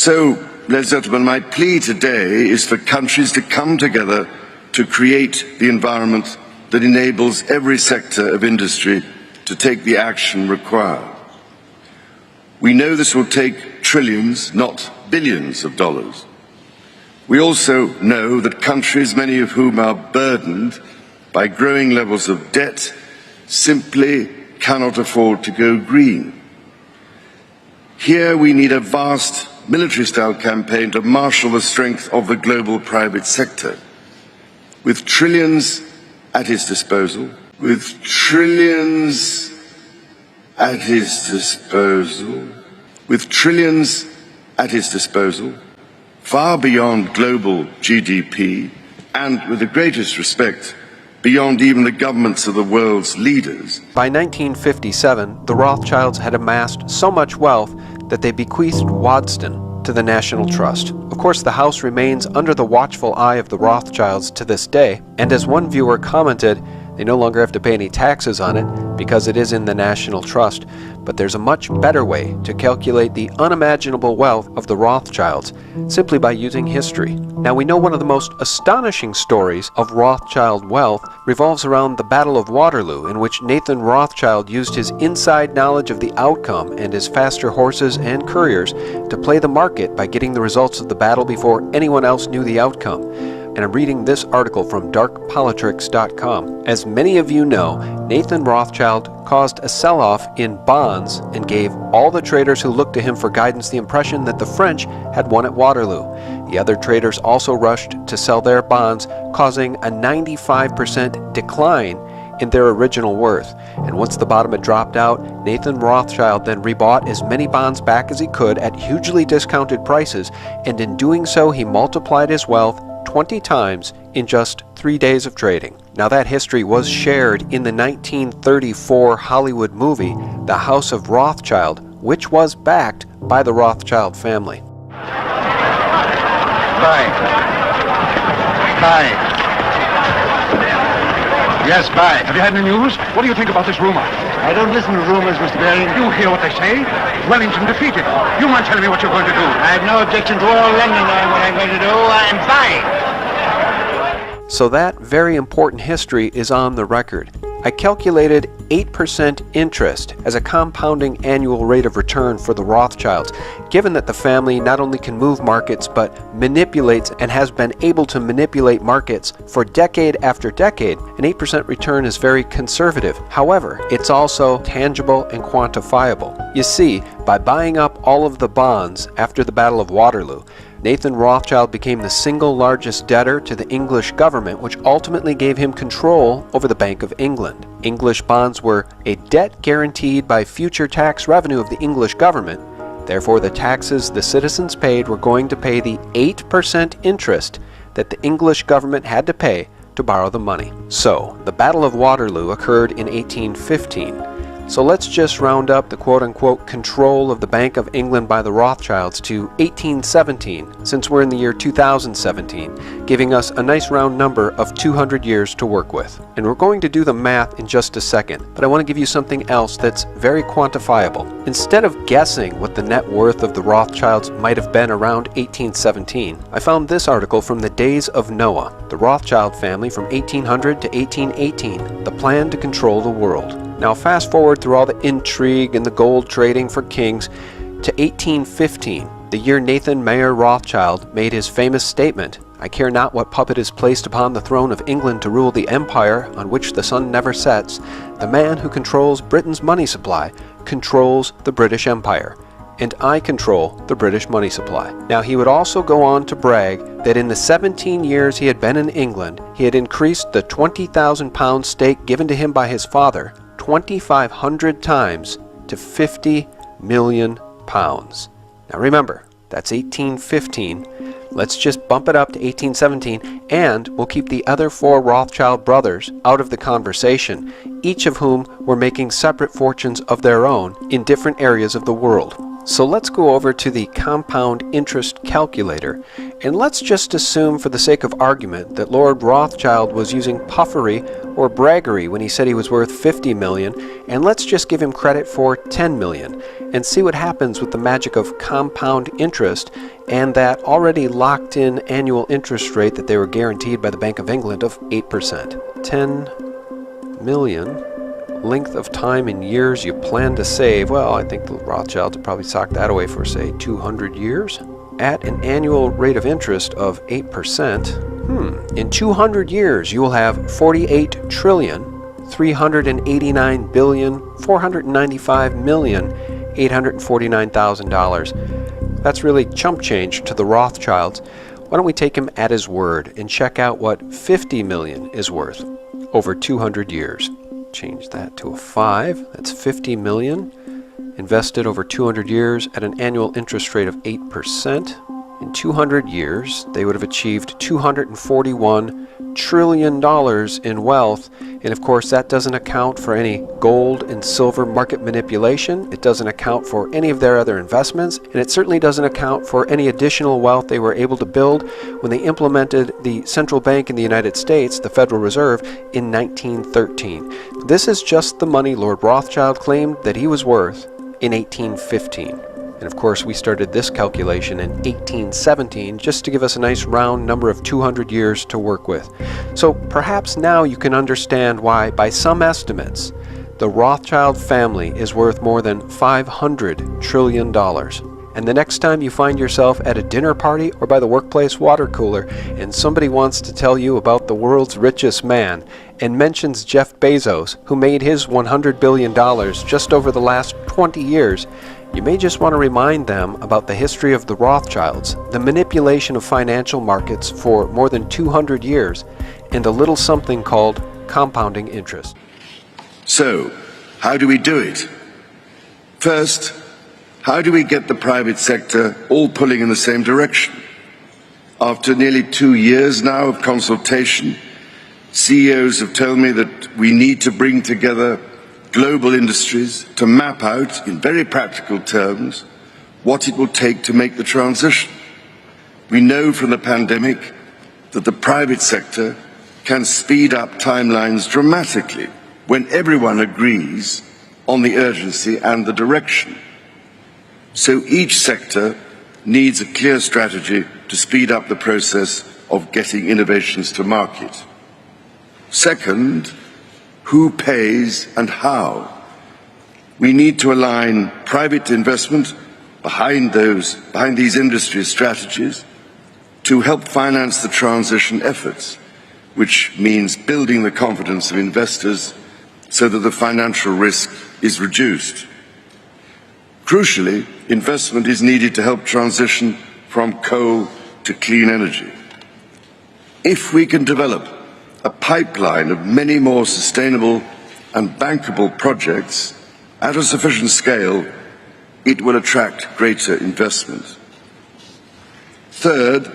So, ladies and gentlemen, my plea today is for countries to come together to create the environment that enables every sector of industry to take the action required. We know this will take trillions, not billions of dollars. We also know that countries, many of whom are burdened by growing levels of debt, simply cannot afford to go green. Here we need a vast military-style campaign to marshal the strength of the global private sector. With trillions at his disposal, far beyond global GDP, and with the greatest respect, beyond even the governments of the world's leaders. By 1957, the Rothschilds had amassed so much wealth that they bequeathed Waddesdon to the National Trust. Of course, the house remains under the watchful eye of the Rothschilds to this day, and as one viewer commented, they no longer have to pay any taxes on it because it is in the National Trust. But there's a much better way to calculate the unimaginable wealth of the Rothschilds, simply by using history. Now, we know one of the most astonishing stories of Rothschild wealth revolves around the Battle of Waterloo, in which Nathan Rothschild used his inside knowledge of the outcome and his faster horses and couriers to play the market by getting the results of the battle before anyone else knew the outcome. And I'm reading this article from darkpolitrix.com. As many of you know, Nathan Rothschild caused a sell-off in bonds and gave all the traders who looked to him for guidance the impression that the French had won at Waterloo. The other traders also rushed to sell their bonds, causing a 95% decline in their original worth. And once the bottom had dropped out, Nathan Rothschild then rebought as many bonds back as he could at hugely discounted prices, and in doing so he multiplied his wealth 20 times in just 3 days of trading. Now, that history was shared in the 1934 Hollywood movie, The House of Rothschild, which was backed by the Rothschild family. Buy. Yes, buy. Have you had any news? What do you think about this rumor? I don't listen to rumors, Mr. Baring. You hear what they say? Wellington defeated. You mind telling me what you're going to do? I have no objection to all London knowing what I'm going to do. I'm buying. So that very important history is on the record. I calculated 8% interest as a compounding annual rate of return for the Rothschilds, given that the family not only can move markets but manipulates and has been able to manipulate markets for decade after decade. An 8% return is very conservative. However, it's also tangible and quantifiable. You see, by buying up all of the bonds after the Battle of Waterloo, Nathan Rothschild became the single largest debtor to the English government, which ultimately gave him control over the Bank of England. English bonds were a debt guaranteed by future tax revenue of the English government. Therefore, the taxes the citizens paid were going to pay the 8% interest that the English government had to pay to borrow the money. So, the Battle of Waterloo occurred in 1815. So let's just round up the quote-unquote control of the Bank of England by the Rothschilds to 1817, since we're in the year 2017, giving us a nice round number of 200 years to work with. And we're going to do the math in just a second, but I want to give you something else that's very quantifiable. Instead of guessing what the net worth of the Rothschilds might have been around 1817, I found this article from the Days of Noah, the Rothschild family from 1800 to 1818, the plan to control the world. Now fast forward through all the intrigue and the gold trading for kings to 1815, the year Nathan Mayer Rothschild made his famous statement, "I care not what puppet is placed upon the throne of England to rule the empire on which the sun never sets. The man who controls Britain's money supply controls the British Empire, and I control the British money supply." Now, he would also go on to brag that in the 17 years he had been in England, he had increased the £20,000 stake given to him by his father 2,500 times to £50 million. Now remember, that's 1815. Let's just bump it up to 1817, and we'll keep the other four Rothschild brothers out of the conversation, each of whom were making separate fortunes of their own in different areas of the world. So let's go over to the compound interest calculator, and let's just assume for the sake of argument that Lord Rothschild was using puffery or braggery when he said he was worth 50 million, and let's just give him credit for 10 million and see what happens with the magic of compound interest and that already locked in annual interest rate that they were guaranteed by the Bank of England of 8%. 10 million. Length of time in years you plan to save. Well, I think the Rothschilds would probably sock that away for, say, 200 years. At an annual rate of interest of 8%, in 200 years you will have 48,389,495,849,000. That's really chump change to the Rothschilds. Why don't we take him at his word and check out what 50 million is worth over 200 years. Change that to a 5. That's 50 million invested over 200 years at an annual interest rate of 8%. In 200 years, they would have achieved $241 trillion in wealth. And of course, that doesn't account for any gold and silver market manipulation. It doesn't account for any of their other investments. And it certainly doesn't account for any additional wealth they were able to build when they implemented the central bank in the United States, the Federal Reserve, in 1913. This is just the money Lord Rothschild claimed that he was worth in 1815. And of course, we started this calculation in 1817 just to give us a nice round number of 200 years to work with. So perhaps now you can understand why, by some estimates, the Rothschild family is worth more than $500 trillion. And the next time you find yourself at a dinner party or by the workplace water cooler and somebody wants to tell you about the world's richest man and mentions Jeff Bezos, who made his $100 billion just over the last 20 years, you may just want to remind them about the history of the Rothschilds, the manipulation of financial markets for more than 200 years, and a little something called compounding interest. So, how do we do it? First, how do we get the private sector all pulling in the same direction? After nearly 2 years now of consultation, CEOs have told me that we need to bring together global industries to map out, in very practical terms, what it will take to make the transition. We know from the pandemic that the private sector can speed up timelines dramatically when everyone agrees on the urgency and the direction. So each sector needs a clear strategy to speed up the process of getting innovations to market. Second, who pays and how? We need to align private investment behind these industry strategies to help finance the transition efforts, which means building the confidence of investors so that the financial risk is reduced. Crucially, investment is needed to help transition from coal to clean energy. If we can develop a pipeline of many more sustainable and bankable projects at a sufficient scale, it will attract greater investment. Third,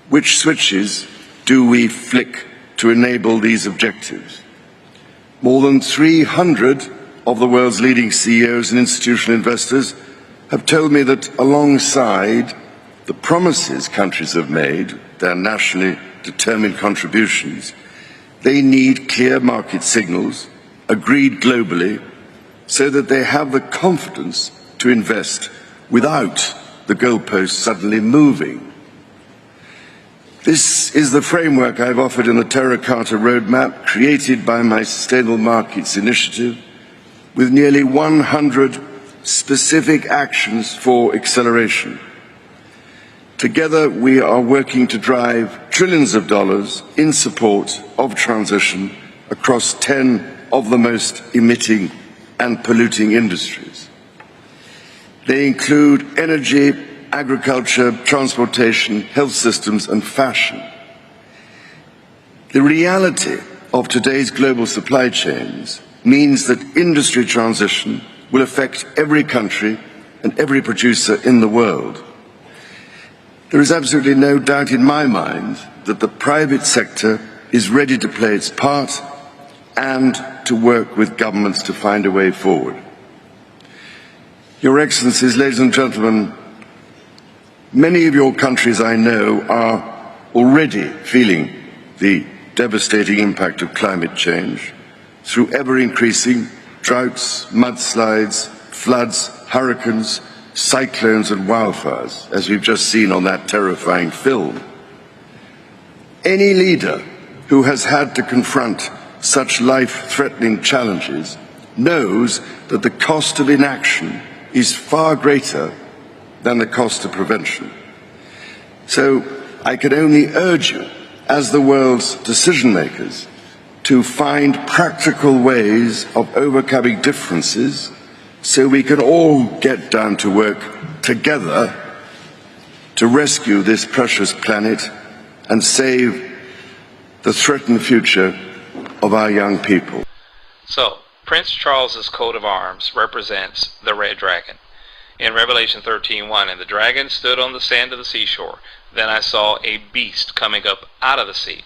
which switches do we flick to enable these objectives? More than 300 of the world's leading CEOs and institutional investors have told me that alongside the promises countries have made, their nationally determined contributions, they need clear market signals, agreed globally, so that they have the confidence to invest without the goalposts suddenly moving. This is the framework I've offered in the Terracotta Roadmap, created by my Sustainable Markets Initiative, with nearly 100 specific actions for acceleration. Together, we are working to drive trillions of dollars in support of transition across 10 of the most emitting and polluting industries. They include energy, agriculture, transportation, health systems, and fashion. The reality of today's global supply chains means that industry transition will affect every country and every producer in the world. There is absolutely no doubt in my mind that the private sector is ready to play its part and to work with governments to find a way forward. Your Excellencies, ladies and gentlemen, many of your countries I know are already feeling the devastating impact of climate change through ever-increasing droughts, mudslides, floods, hurricanes, cyclones and wildfires, as we've just seen on that terrifying film. Any leader who has had to confront such life-threatening challenges knows that the cost of inaction is far greater than the cost of prevention. So I can only urge you, as the world's decision makers, to find practical ways of overcoming differences so we can all get down to work together to rescue this precious planet and save the threatened future of our young people. So, Prince Charles's coat of arms represents the red dragon. In Revelation 13:1, and the dragon stood on the sand of the seashore. Then I saw a beast coming up out of the sea,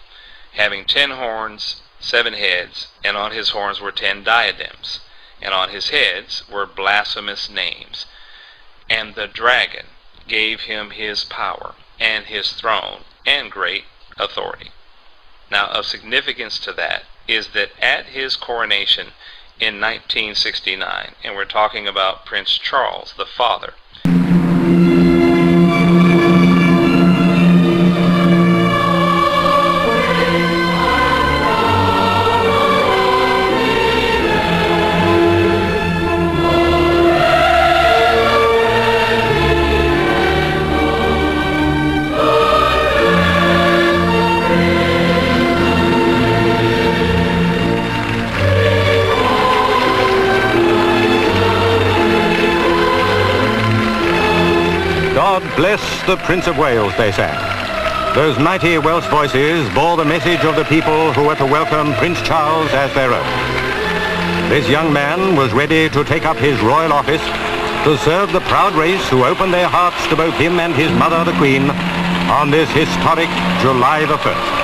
having 10 horns, 7 heads, and on his horns were 10 diadems, and on his heads were blasphemous names. And the dragon gave him his power, and his throne, and great authority. Now, of significance to that is that at his coronation in 1969, and we're talking about Prince Charles, the father, God bless the Prince of Wales, they sang. Those mighty Welsh voices bore the message of the people who were to welcome Prince Charles as their own. This young man was ready to take up his royal office to serve the proud race who opened their hearts to both him and his mother, the Queen, on this historic July the 1st.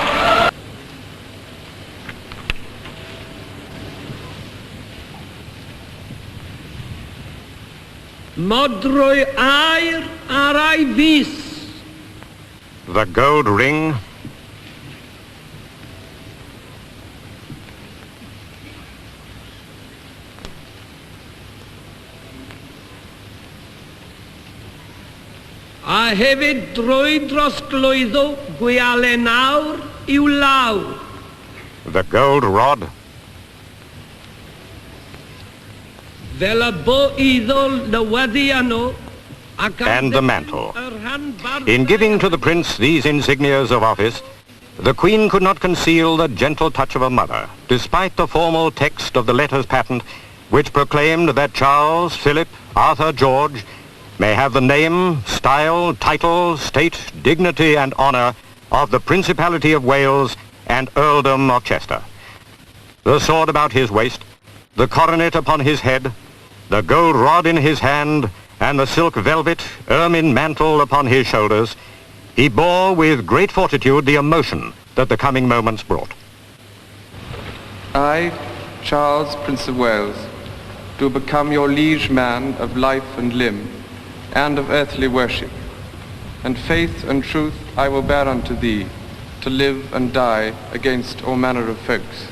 Modrwy air ar ei fys. The gold ring, A hefyd drwy dros glwyddo gwiale nawr i'w law. the gold rod, Fel y bo iddo newyddiannol ac and the mantle. In giving to the prince these insignias of office, the Queen could not conceal the gentle touch of a mother, despite the formal text of the letters patent, which proclaimed that Charles, Philip, Arthur, George may have the name, style, title, state, dignity and honour of the Principality of Wales and Earldom of Chester. The sword about his waist, the coronet upon his head, the gold rod in his hand, and the silk velvet ermine mantle upon his shoulders, he bore with great fortitude the emotion that the coming moments brought. I, Charles, Prince of Wales, do become your liege man of life and limb, and of earthly worship, and faith and truth I will bear unto thee, to live and die against all manner of folks.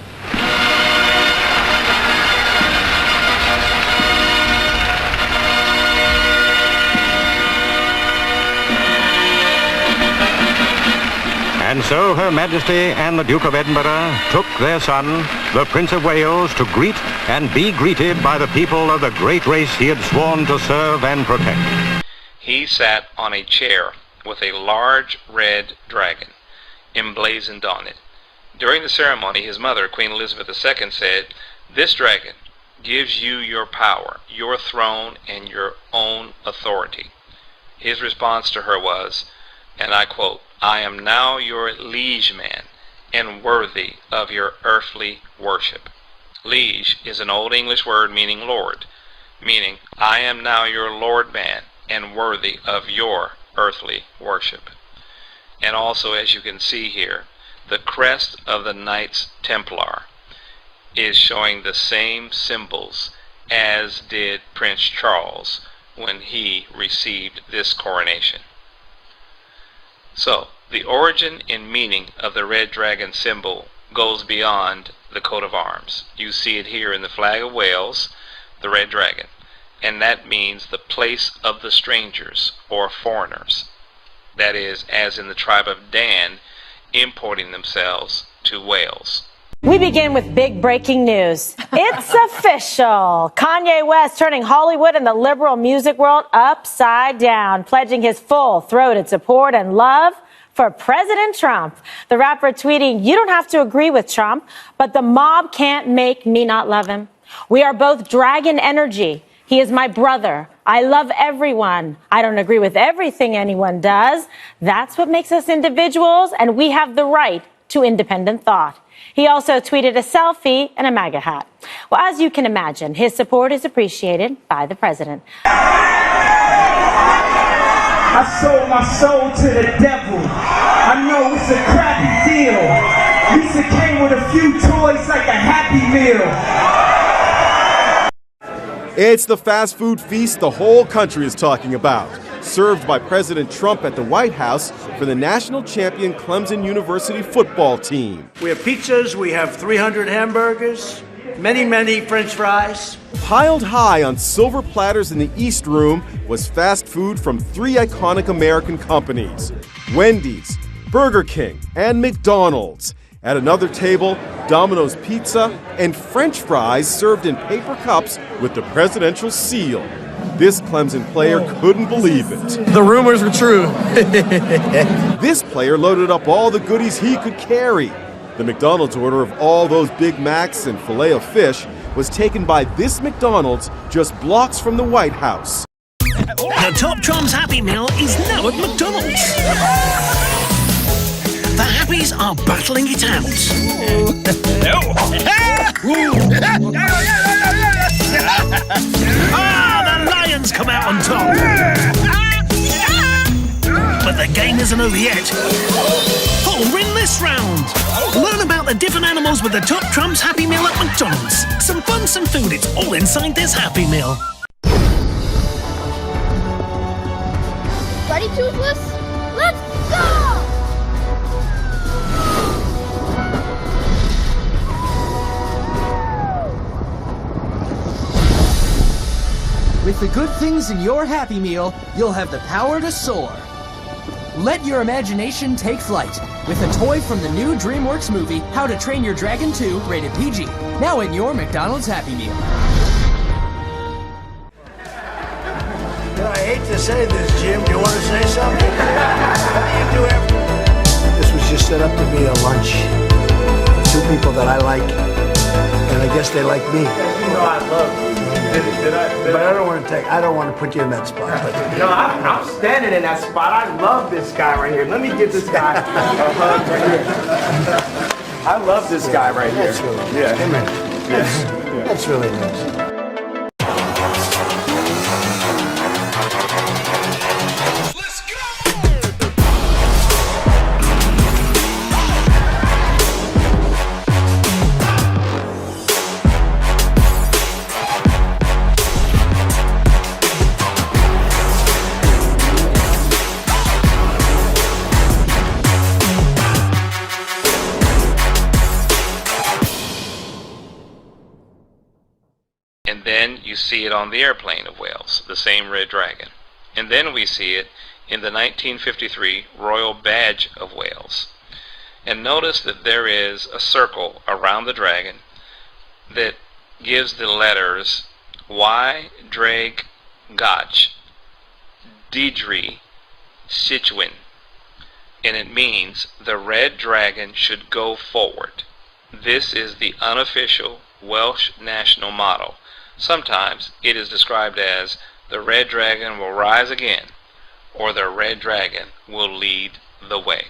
And so Her Majesty and the Duke of Edinburgh took their son, the Prince of Wales, to greet and be greeted by the people of the great race he had sworn to serve and protect. he sat on a chair with a large red dragon emblazoned on it. During the ceremony, his mother, Queen Elizabeth II, said, "This dragon gives you your power, your throne, and your own authority." His response to her was, and I quote, "I am now your liege man and worthy of your earthly worship." Liege is an Old English word meaning Lord, meaning I am now your Lord man and worthy of your earthly worship. And also, as you can see here, the crest of the Knights Templar is showing the same symbols as did Prince Charles when he received this coronation. So, the origin and meaning of the red dragon symbol goes beyond the coat of arms. You see it here in the flag of Wales, the red dragon, and that means the place of the strangers or foreigners. That is, as in the tribe of Dan, importing themselves to Wales. We begin with big breaking news. It's official. Kanye West turning Hollywood and the liberal music world upside down, pledging his full-throated support and love for President Trump. The rapper tweeting, "You don't have to agree with Trump, but the mob can't make me not love him. We are both dragon energy. He is my brother. I love everyone. I don't agree with everything anyone does. That's what makes us individuals, and we have the right to independent thought." He also tweeted a selfie and a MAGA hat. Well, as you can imagine, his support is appreciated by the president. I sold my soul to the devil. I know it's a crappy deal. At least it came with a few toys like a Happy Meal. It's the fast food feast the whole country is talking about, served by President Trump at the White House for the national champion Clemson University football team. We have pizzas, we have 300 hamburgers, many French fries. Piled high on silver platters in the East Room was fast food from 3 iconic American companies: Wendy's, Burger King, and McDonald's. At another table, Domino's Pizza and French fries served in paper cups with the presidential seal. This Clemson player couldn't believe it. The rumors were true. This player loaded up all the goodies he could carry. The McDonald's order of all those Big Macs and Filet-O-Fish was taken by this McDonald's just blocks from the White House. The Top Trump's Happy Meal is now at McDonald's. The Happies are battling it out. The Lions come out on top. But the game isn't over yet. Who'll win this round? Learn about the different animals with the Top Trump's Happy Meal at McDonald's. Some fun, some food, it's all inside this Happy Meal. Ready, Toothless? Let's go! With the good things in your Happy Meal, you'll have the power to soar. Let your imagination take flight with a toy from the new DreamWorks movie, How to Train Your Dragon 2, rated PG. Now in your McDonald's Happy Meal. I hate to say this, Jim. Do you want to say something? This was just set up to be a lunch. 2 people that I like, and I guess they like me. You know I love you. But I don't want to put you in that spot. No, I'm standing in that spot. I love this guy right here. Let me give this guy a hug right here. I love this guy right here. That's really nice. Yeah. Come here. That's really nice. And then you see it on the airplane of Wales, the same red dragon. And then we see it in the 1953 Royal Badge of Wales. And notice that there is a circle around the dragon that gives the letters Y, Drag, Gach, Deidre, Situin. And it means the red dragon should go forward. This is the unofficial Welsh national motto. Sometimes it is described as the red dragon will rise again, or the red dragon will lead the way.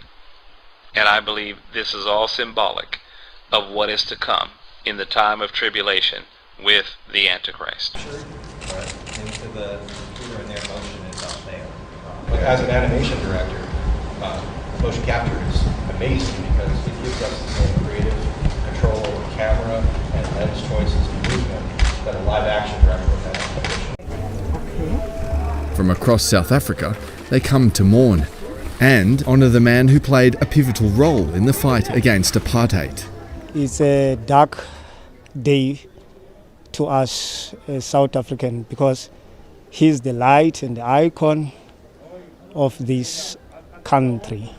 And I believe this is all symbolic of what is to come in the time of tribulation with the Antichrist. Into the computer and their motion is not there. As an animation director, motion capture is amazing because it gives us the same creative control over camera and lens choices and movement that a live action director would have. From across South Africa, they come to mourn and honour the man who played a pivotal role in the fight against apartheid. It's a dark day to us as South African because he's the light and the icon of this country.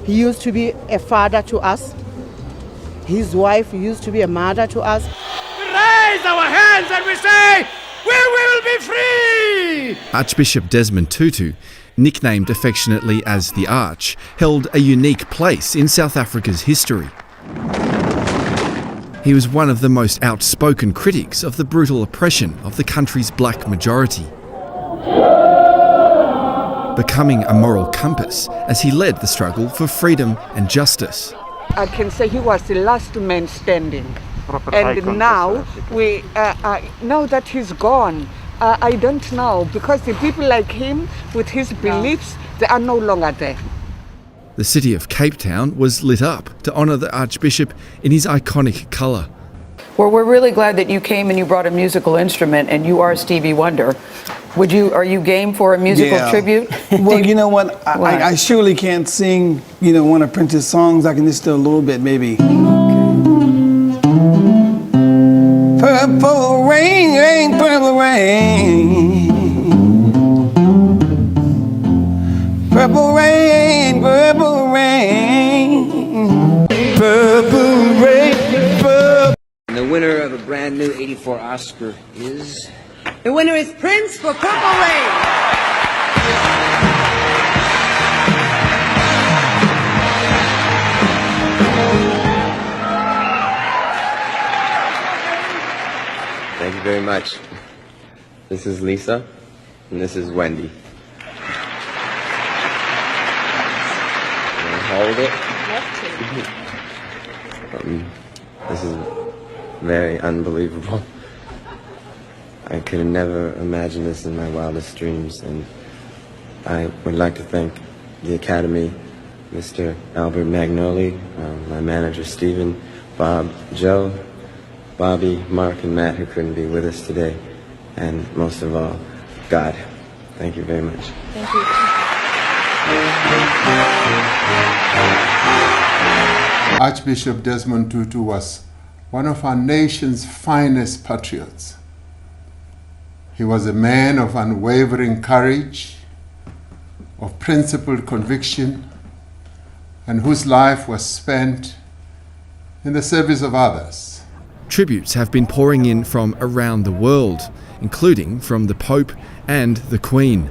He used to be a father to us. His wife used to be a mother to us. We raise our hands and we say, we will be free! Archbishop Desmond Tutu, nicknamed affectionately as the Arch, held a unique place in South Africa's history. He was one of the most outspoken critics of the brutal oppression of the country's black majority, becoming a moral compass as he led the struggle for freedom and justice. I can say he was the last man standing. And now, now that he's gone, I don't know, because the people like him, with his beliefs, they are no longer there. The city of Cape Town was lit up to honour the Archbishop in his iconic colour. Well, we're really glad that you came and you brought a musical instrument, and you are Stevie Wonder. Are you game for a musical tribute? Well, you know what? I surely can't sing, one of Prince's songs. I can just do a little bit, maybe. Purple rain, rain, purple rain. Purple rain, purple rain. Purple rain, purple. And the winner of a brand new '84 Oscar is... The winner is Prince for Purple Rain. Thank you very much. This is Lisa, and this is Wendy. Hold it. This is very unbelievable. I could have never imagined this in my wildest dreams, and I would like to thank the Academy, Mr. Albert Magnoli, my manager Stephen, Bob, Joe, Bobby, Mark, and Matt, who couldn't be with us today, and most of all, God. Thank you very much. Thank you. Archbishop Desmond Tutu was one of our nation's finest patriots. He was a man of unwavering courage, of principled conviction, and whose life was spent in the service of others. Tributes have been pouring in from around the world, including from the Pope and the Queen.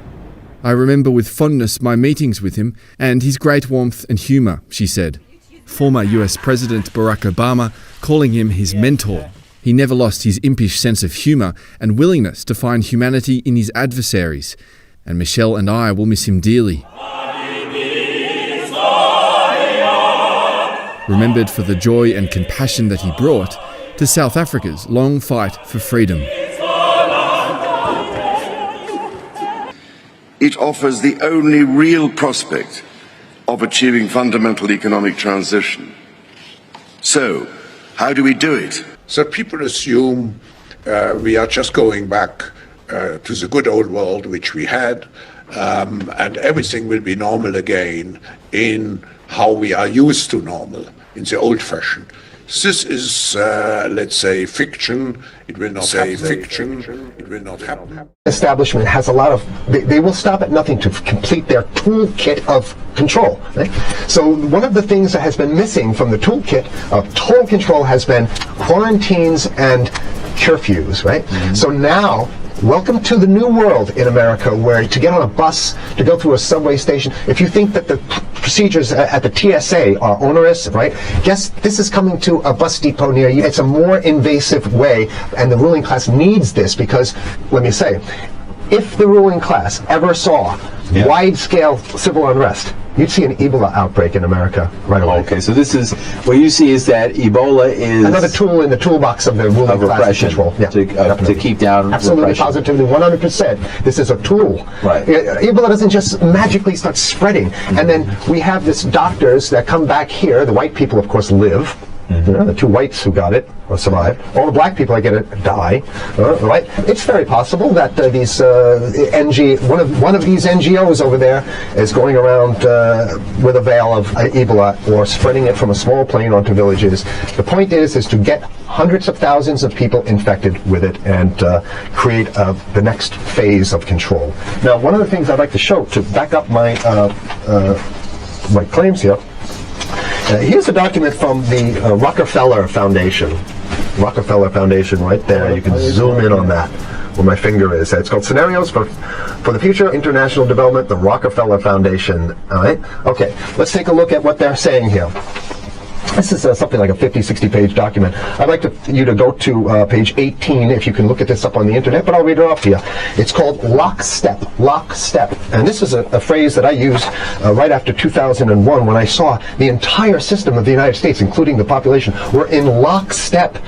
I remember with fondness my meetings with him and his great warmth and humour, she said. Former US President Barack Obama calling him his mentor. He never lost his impish sense of humour and willingness to find humanity in his adversaries. And Michelle and I will miss him dearly. Remembered for the joy and compassion that he brought to South Africa's long fight for freedom. It offers the only real prospect of achieving fundamental economic transition. So, how do we do it? So people assume we are just going back to the good old world which we had, and everything will be normal again in how we are used to normal, in the old fashion. This is, let's say, fiction. It will not happen. It will not happen. Establishment has a lot of, they will stop at nothing to complete their toolkit of control. Right? So one of the things that has been missing from the toolkit of total control has been quarantines and curfews, right? Mm-hmm. So now, welcome to the new world in America, where to get on a bus, to go through a subway station, if you think that the procedures at the TSA are onerous, right? Guess this is coming to a bus depot near you. It's a more invasive way, and the ruling class needs this because, let me say, if the ruling class ever saw wide-scale civil unrest, you'd see an Ebola outbreak in America right away. Okay, so this is, what you see is that Ebola is another tool in the toolbox of the ruling class control. Yeah, to keep down absolutely, repression. positively, 100%. This is a tool. Right. Ebola doesn't just magically start spreading. Mm-hmm. And then we have this doctors that come back here. The white people, of course, live. The two whites who got it or survived. All the black people that get it die. Right? It's very possible that these one of these NGOs over there is going around with a veil of Ebola or spreading it from a small plane onto villages. The point is to get hundreds of thousands of people infected with it and create the next phase of control. Now, one of the things I'd like to show to back up my my claims here. Here's a document from the Rockefeller Foundation. Rockefeller Foundation right there. You can zoom in on that where my finger is. It's called Scenarios for the Future International Development, the Rockefeller Foundation. All right? Okay, let's take a look at what they're saying here. This is something like a 50, 60-page document. I'd like you to go to page 18, if you can look at this up on the internet, but I'll read it off to you. It's called lockstep, lockstep. And this is a phrase that I used right after 2001 when I saw the entire system of the United States, including the population, were in lockstep.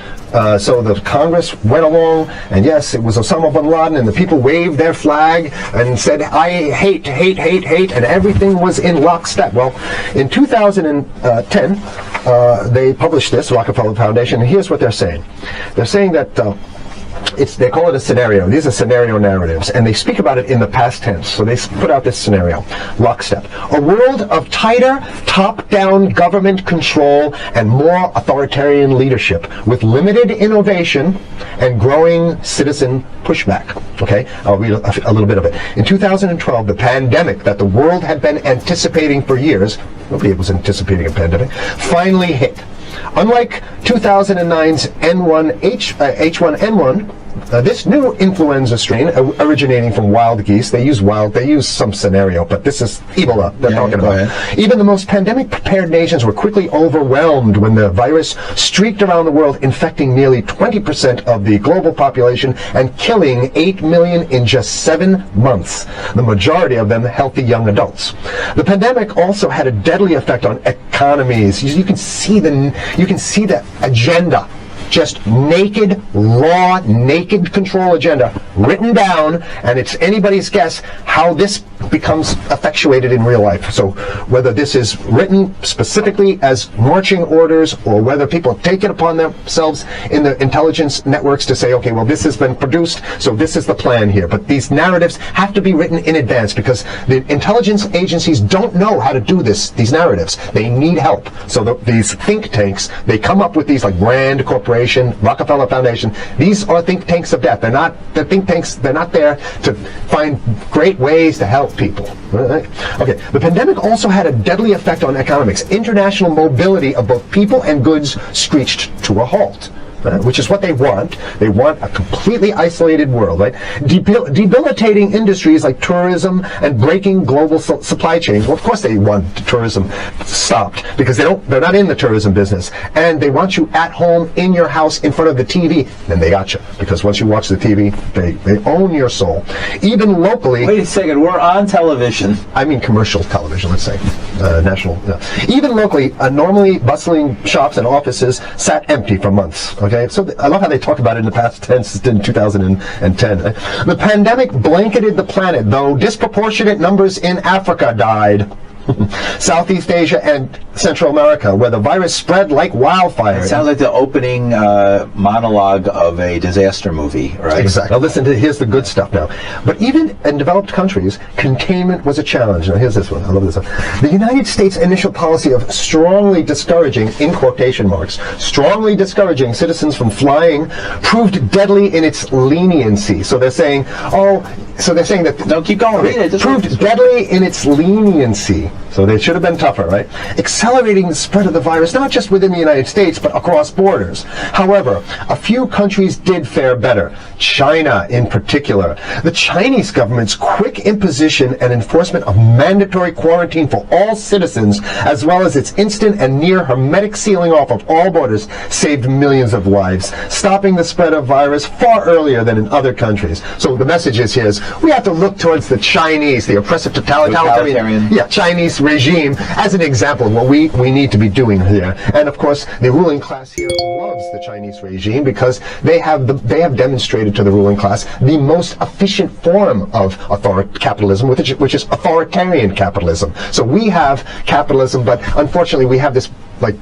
So the Congress went along, and yes, it was Osama bin Laden, and the people waved their flag and said, I hate, hate, hate, hate, and everything was in lockstep. Well, in 2010, they published this, Rockefeller Foundation, and here's what they're saying. They're saying that they call it a scenario. These are scenario narratives, and they speak about it in the past tense. So they put out this scenario, lockstep. A world of tighter, top-down government control and more authoritarian leadership with limited innovation and growing citizen pushback. Okay, I'll read a little bit of it. In 2012, the pandemic that the world had been anticipating for years, nobody was anticipating a pandemic, finally hit. Unlike 2009's H1N1, this new influenza strain originating from wild geese, they use some scenario, but this is Ebola they're talking about. Even the most pandemic-prepared nations were quickly overwhelmed when the virus streaked around the world, infecting nearly 20% of the global population and killing 8 million in just 7 months, the majority of them healthy young adults. The pandemic also had a deadly effect on economies. You can see the agenda. Just naked, raw, naked control agenda written down, and it's anybody's guess how this becomes effectuated in real life. So whether this is written specifically as marching orders or whether people take it upon themselves in the intelligence networks to say, okay, well, this has been produced, so this is the plan here. But these narratives have to be written in advance because the intelligence agencies don't know how to do these narratives. They need help. So these think tanks, they come up with these like Rand Corporation, Rockefeller Foundation. These are think tanks of death. They're think tanks. They're not there to find great ways to help people. Right? Okay. The pandemic also had a deadly effect on economics. International mobility of both people and goods screeched to a halt. Which is what they want. They want a completely isolated world, right? Debilitating industries like tourism and breaking global supply chains. Well, of course they want tourism stopped because they're not in the tourism business. And they want you at home in your house in front of the TV. Then they got you because once you watch the TV, they own your soul. Even locally. Wait a second, we're on television. I mean commercial television, let's say. National. Even locally, normally bustling shops and offices sat empty for months. Okay, so I love how they talk about it in the past tense in 2010. The pandemic blanketed the planet, though disproportionate numbers in Africa died. Southeast Asia and Central America, where the virus spread like wildfire. It sounds like the opening monologue of a disaster movie, right? Exactly. Now listen to, here's the good stuff now. But even in developed countries, containment was a challenge. Now here's this one. I love this one. The United States' initial policy of strongly discouraging, in quotation marks, strongly discouraging citizens from flying proved deadly in its leniency. So they're saying, that... No, keep going. Read it. Proved deadly in its leniency. So they should have been tougher, right? Accelerating the spread of the virus, not just within the United States, but across borders. However, a few countries did fare better. China, in particular. The Chinese government's quick imposition and enforcement of mandatory quarantine for all citizens, as well as its instant and near hermetic sealing off of all borders, saved millions of lives, stopping the spread of virus far earlier than in other countries. So the message is here is we have to look towards the Chinese, the oppressive totalitarian. Yeah, Chinese regime as an example of what we need to be doing here. And of course, the ruling class here loves the Chinese regime because they have demonstrated to the ruling class the most efficient form of capitalism, which is authoritarian capitalism. So we have capitalism, but unfortunately we have this like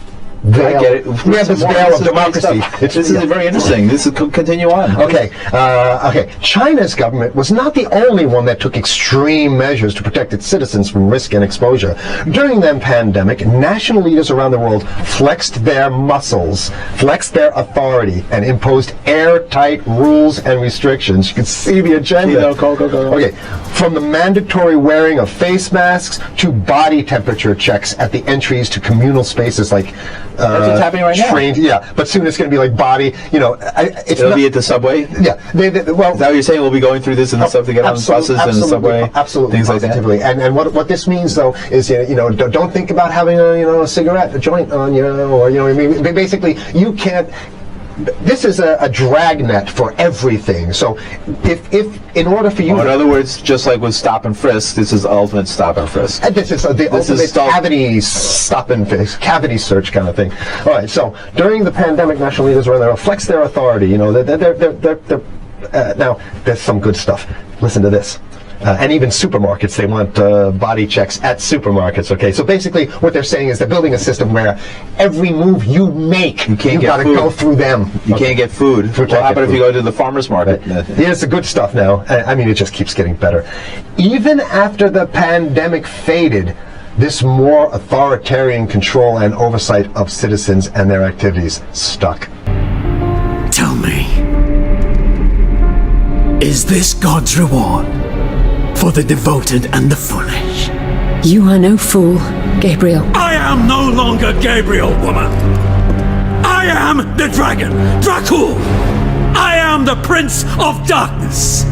veil. I get it. We have this veil of democracy. This is very interesting. This is continue on. Okay. Okay. China's government was not the only one that took extreme measures to protect its citizens from risk and exposure. During the pandemic, national leaders around the world flexed their muscles, flexed their authority, and imposed airtight rules and restrictions. You can see the agenda. Go. Okay. From the mandatory wearing of face masks to body temperature checks at the entries to communal spaces like that's what's happening right now. Yeah, but soon it's going to be like body. You know, it'll be at the subway. Yeah, well, is that what you're saying? We'll be going through this in the subway, get on buses and the subway, absolutely, things like that. And what this means though is don't think about having a cigarette, a joint on you, or I mean, basically you can't. This is a dragnet for everything. So, if in order for you, in other words, just like with stop and frisk, this is ultimate stop and frisk. This is the ultimate cavity stop and frisk, cavity search kind of thing. All right. So during the pandemic, national leaders were there, flex their authority. Now there's some good stuff. Listen to this. And even supermarkets, they want body checks at supermarkets. Okay, so basically what they're saying is they're building a system where every move you make, you got to go through them. You can't get food. What happens if you go to the farmer's market? Here's the good stuff now. I mean, it just keeps getting better. Even after the pandemic faded, this more authoritarian control and oversight of citizens and their activities stuck. Tell me, is this God's reward for the devoted and the foolish? You are no fool, Gabriel. I am no longer Gabriel, woman. I am the dragon, Dracul. I am the Prince of Darkness.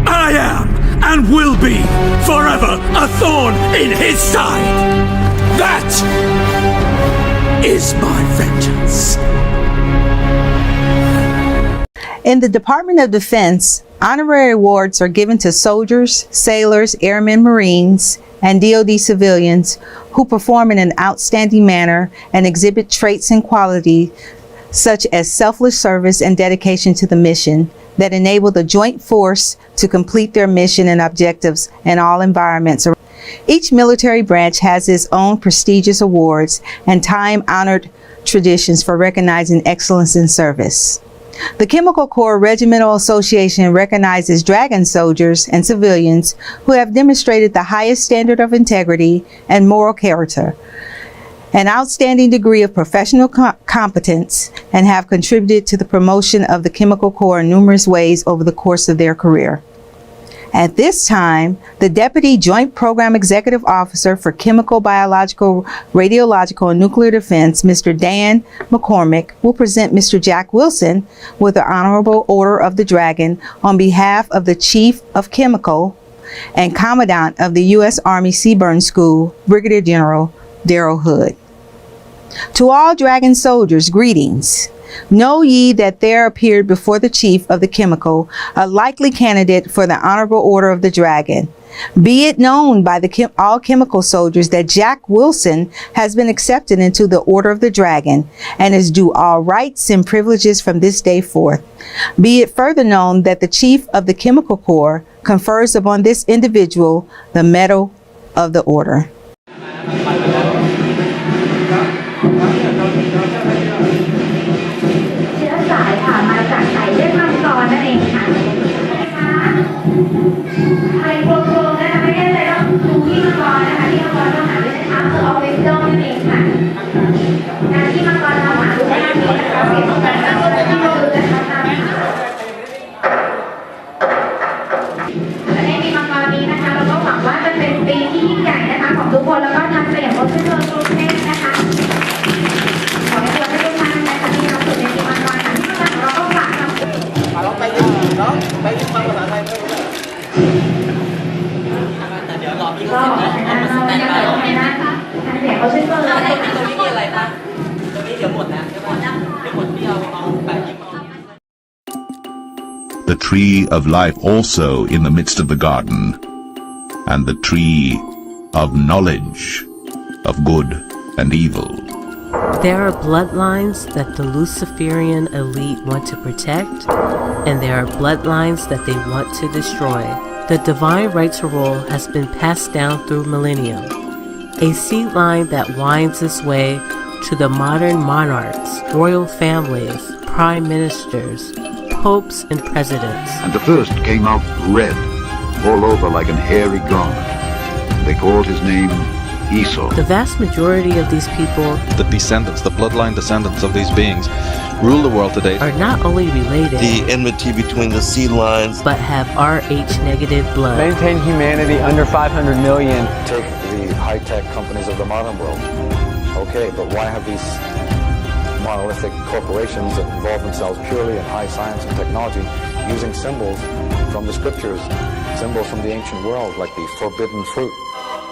I am and will be forever a thorn in his side. That is my vengeance. In the Department of Defense, honorary awards are given to soldiers, sailors, airmen, Marines, and DoD civilians who perform in an outstanding manner and exhibit traits and qualities such as selfless service and dedication to the mission that enable the joint force to complete their mission and objectives in all environments. Each military branch has its own prestigious awards and time-honored traditions for recognizing excellence in service. The Chemical Corps Regimental Association recognizes Dragon soldiers and civilians who have demonstrated the highest standard of integrity and moral character, an outstanding degree of professional competence, and have contributed to the promotion of the Chemical Corps in numerous ways over the course of their career. At this time, the Deputy Joint Program Executive Officer for Chemical, Biological, Radiological, and Nuclear Defense, Mr. Dan McCormick, will present Mr. Jack Wilson with the Honorable Order of the Dragon on behalf of the Chief of Chemical and Commandant of the U.S. Army Seaburn School, Brigadier General Darrell Hood. To all Dragon soldiers, greetings. Know ye that there appeared before the Chief of the Chemical a likely candidate for the Honorable Order of the Dragon. Be it known by all chemical soldiers that Jack Wilson has been accepted into the Order of the Dragon and is due all rights and privileges from this day forth. Be it further known that the Chief of the Chemical Corps confers upon this individual the Medal of the Order. ก็น้องยังไม่ได้นะคะเดี๋ยวเขาช่วยเปิดเลยค่ะตรงนี้มีอะไรคะตรงนี้เดี๋ยวหมดนะเดี๋ยวหมดที่เอาแบบนี้ The tree of life also in the midst of the garden, and the tree of knowledge of good and evil. There are bloodlines that the Luciferian elite want to protect, and there are bloodlines that they want to destroy. The divine right to rule has been passed down through millennium. A seed line that winds its way to the modern monarchs, royal families, prime ministers, popes, and presidents. And the first came out red, all over like an hairy garment. They called his name Esau. The vast majority of these people, the descendants, the bloodline descendants of these beings, rule the world today, are not only related, the enmity between the sea lions, but have Rh-negative blood. Maintain humanity under 500 million. Take the high-tech companies of the modern world. Okay, but why have these monolithic corporations that involve themselves purely in high science and technology using symbols from the scriptures, symbols from the ancient world, like the forbidden fruit?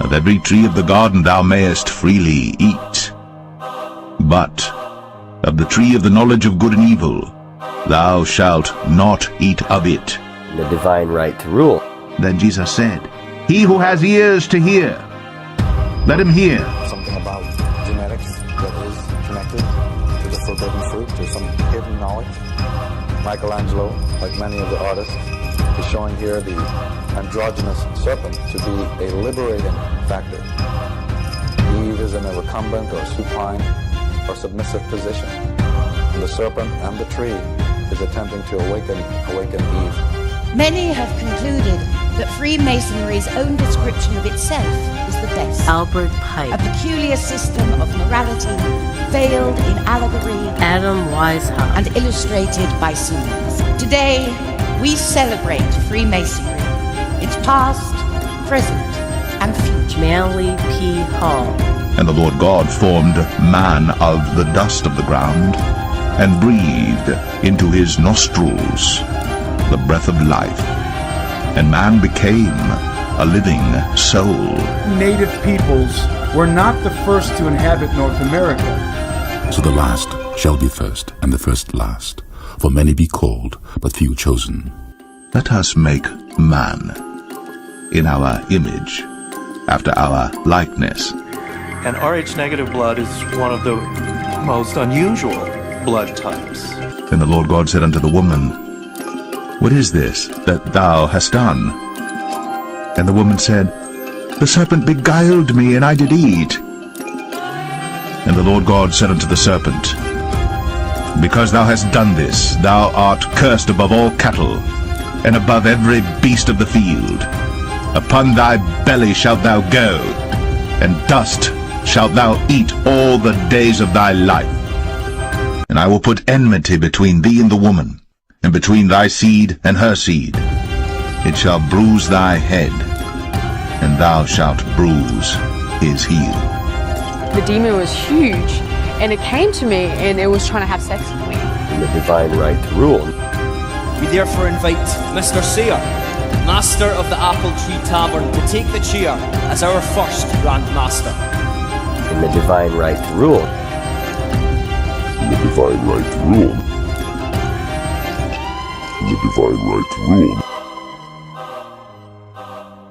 Of every tree of the garden thou mayest freely eat, but of the tree of the knowledge of good and evil thou shalt not eat of it. The divine right to rule. Then Jesus said, He who has ears to hear, let him hear. Something about genetics that is connected to the forbidden fruit, to some hidden knowledge. Michelangelo, like many of the artists, is showing here the androgynous serpent to be a liberating factor. Eve is in a recumbent or supine or submissive position. And the serpent and the tree is attempting to awaken Eve. Many have concluded that Freemasonry's own description of itself is the best. Albert Pike. A peculiar system of morality, veiled in allegory, Adam Weishaupt, and illustrated by symbols. Today, we celebrate Freemasonry, its past, present, and future. Manly P. Hall. And the Lord God formed man of the dust of the ground, and breathed into his nostrils the breath of life, and man became a living soul. Native peoples were not the first to inhabit North America. So the last shall be first, and the first last. For many be called, but few chosen. Let us make man in our image, after our likeness. And Rh-negative blood is one of the most unusual blood types. Then the Lord God said unto the woman, What is this that thou hast done? And the woman said, The serpent beguiled me, and I did eat. And the Lord God said unto the serpent, Because thou hast done this, thou art cursed above all cattle, and above every beast of the field. Upon thy belly shalt thou go, and dust shalt thou eat all the days of thy life. And I will put enmity between thee and the woman, and between thy seed and her seed. It shall bruise thy head, and thou shalt bruise his heel. The demon was huge, and it came to me, and it was trying to have sex with me. And the divine right to rule. We therefore invite Mr. Sayer, Master of the Apple Tree Tavern, to take the chair as our first Grand Master. And the divine right to rule. And the divine right to rule. And the divine right to rule.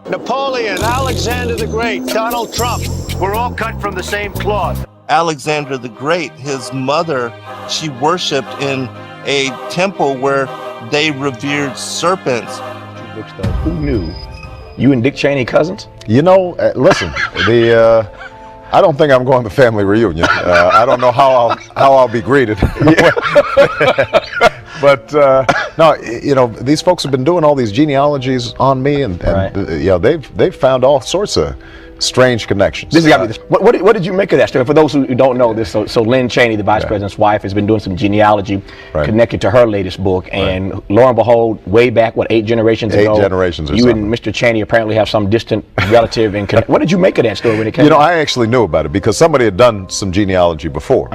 Napoleon, Alexander the Great, Donald Trump, we're all cut from the same cloth. Alexander the Great, his mother, she worshipped in a temple where they revered serpents. Who knew? You and Dick Cheney cousins? You know, listen, I don't think I'm going to the family reunion. I don't know how I'll be greeted. But no, you know, these folks have been doing all these genealogies on me, and right. You know, they've found all sorts of strange connections. This got me. What did you make of that story? For those who don't know this, so Lynn Cheney, the vice president's wife, has been doing some genealogy connected to her latest book, and lo and behold, way back, 8 generations ago? 8 generations or you something. And Mr. Cheney apparently have some distant relative in connect. What did you make of that story when it came? You know, I actually knew about it because somebody had done some genealogy before,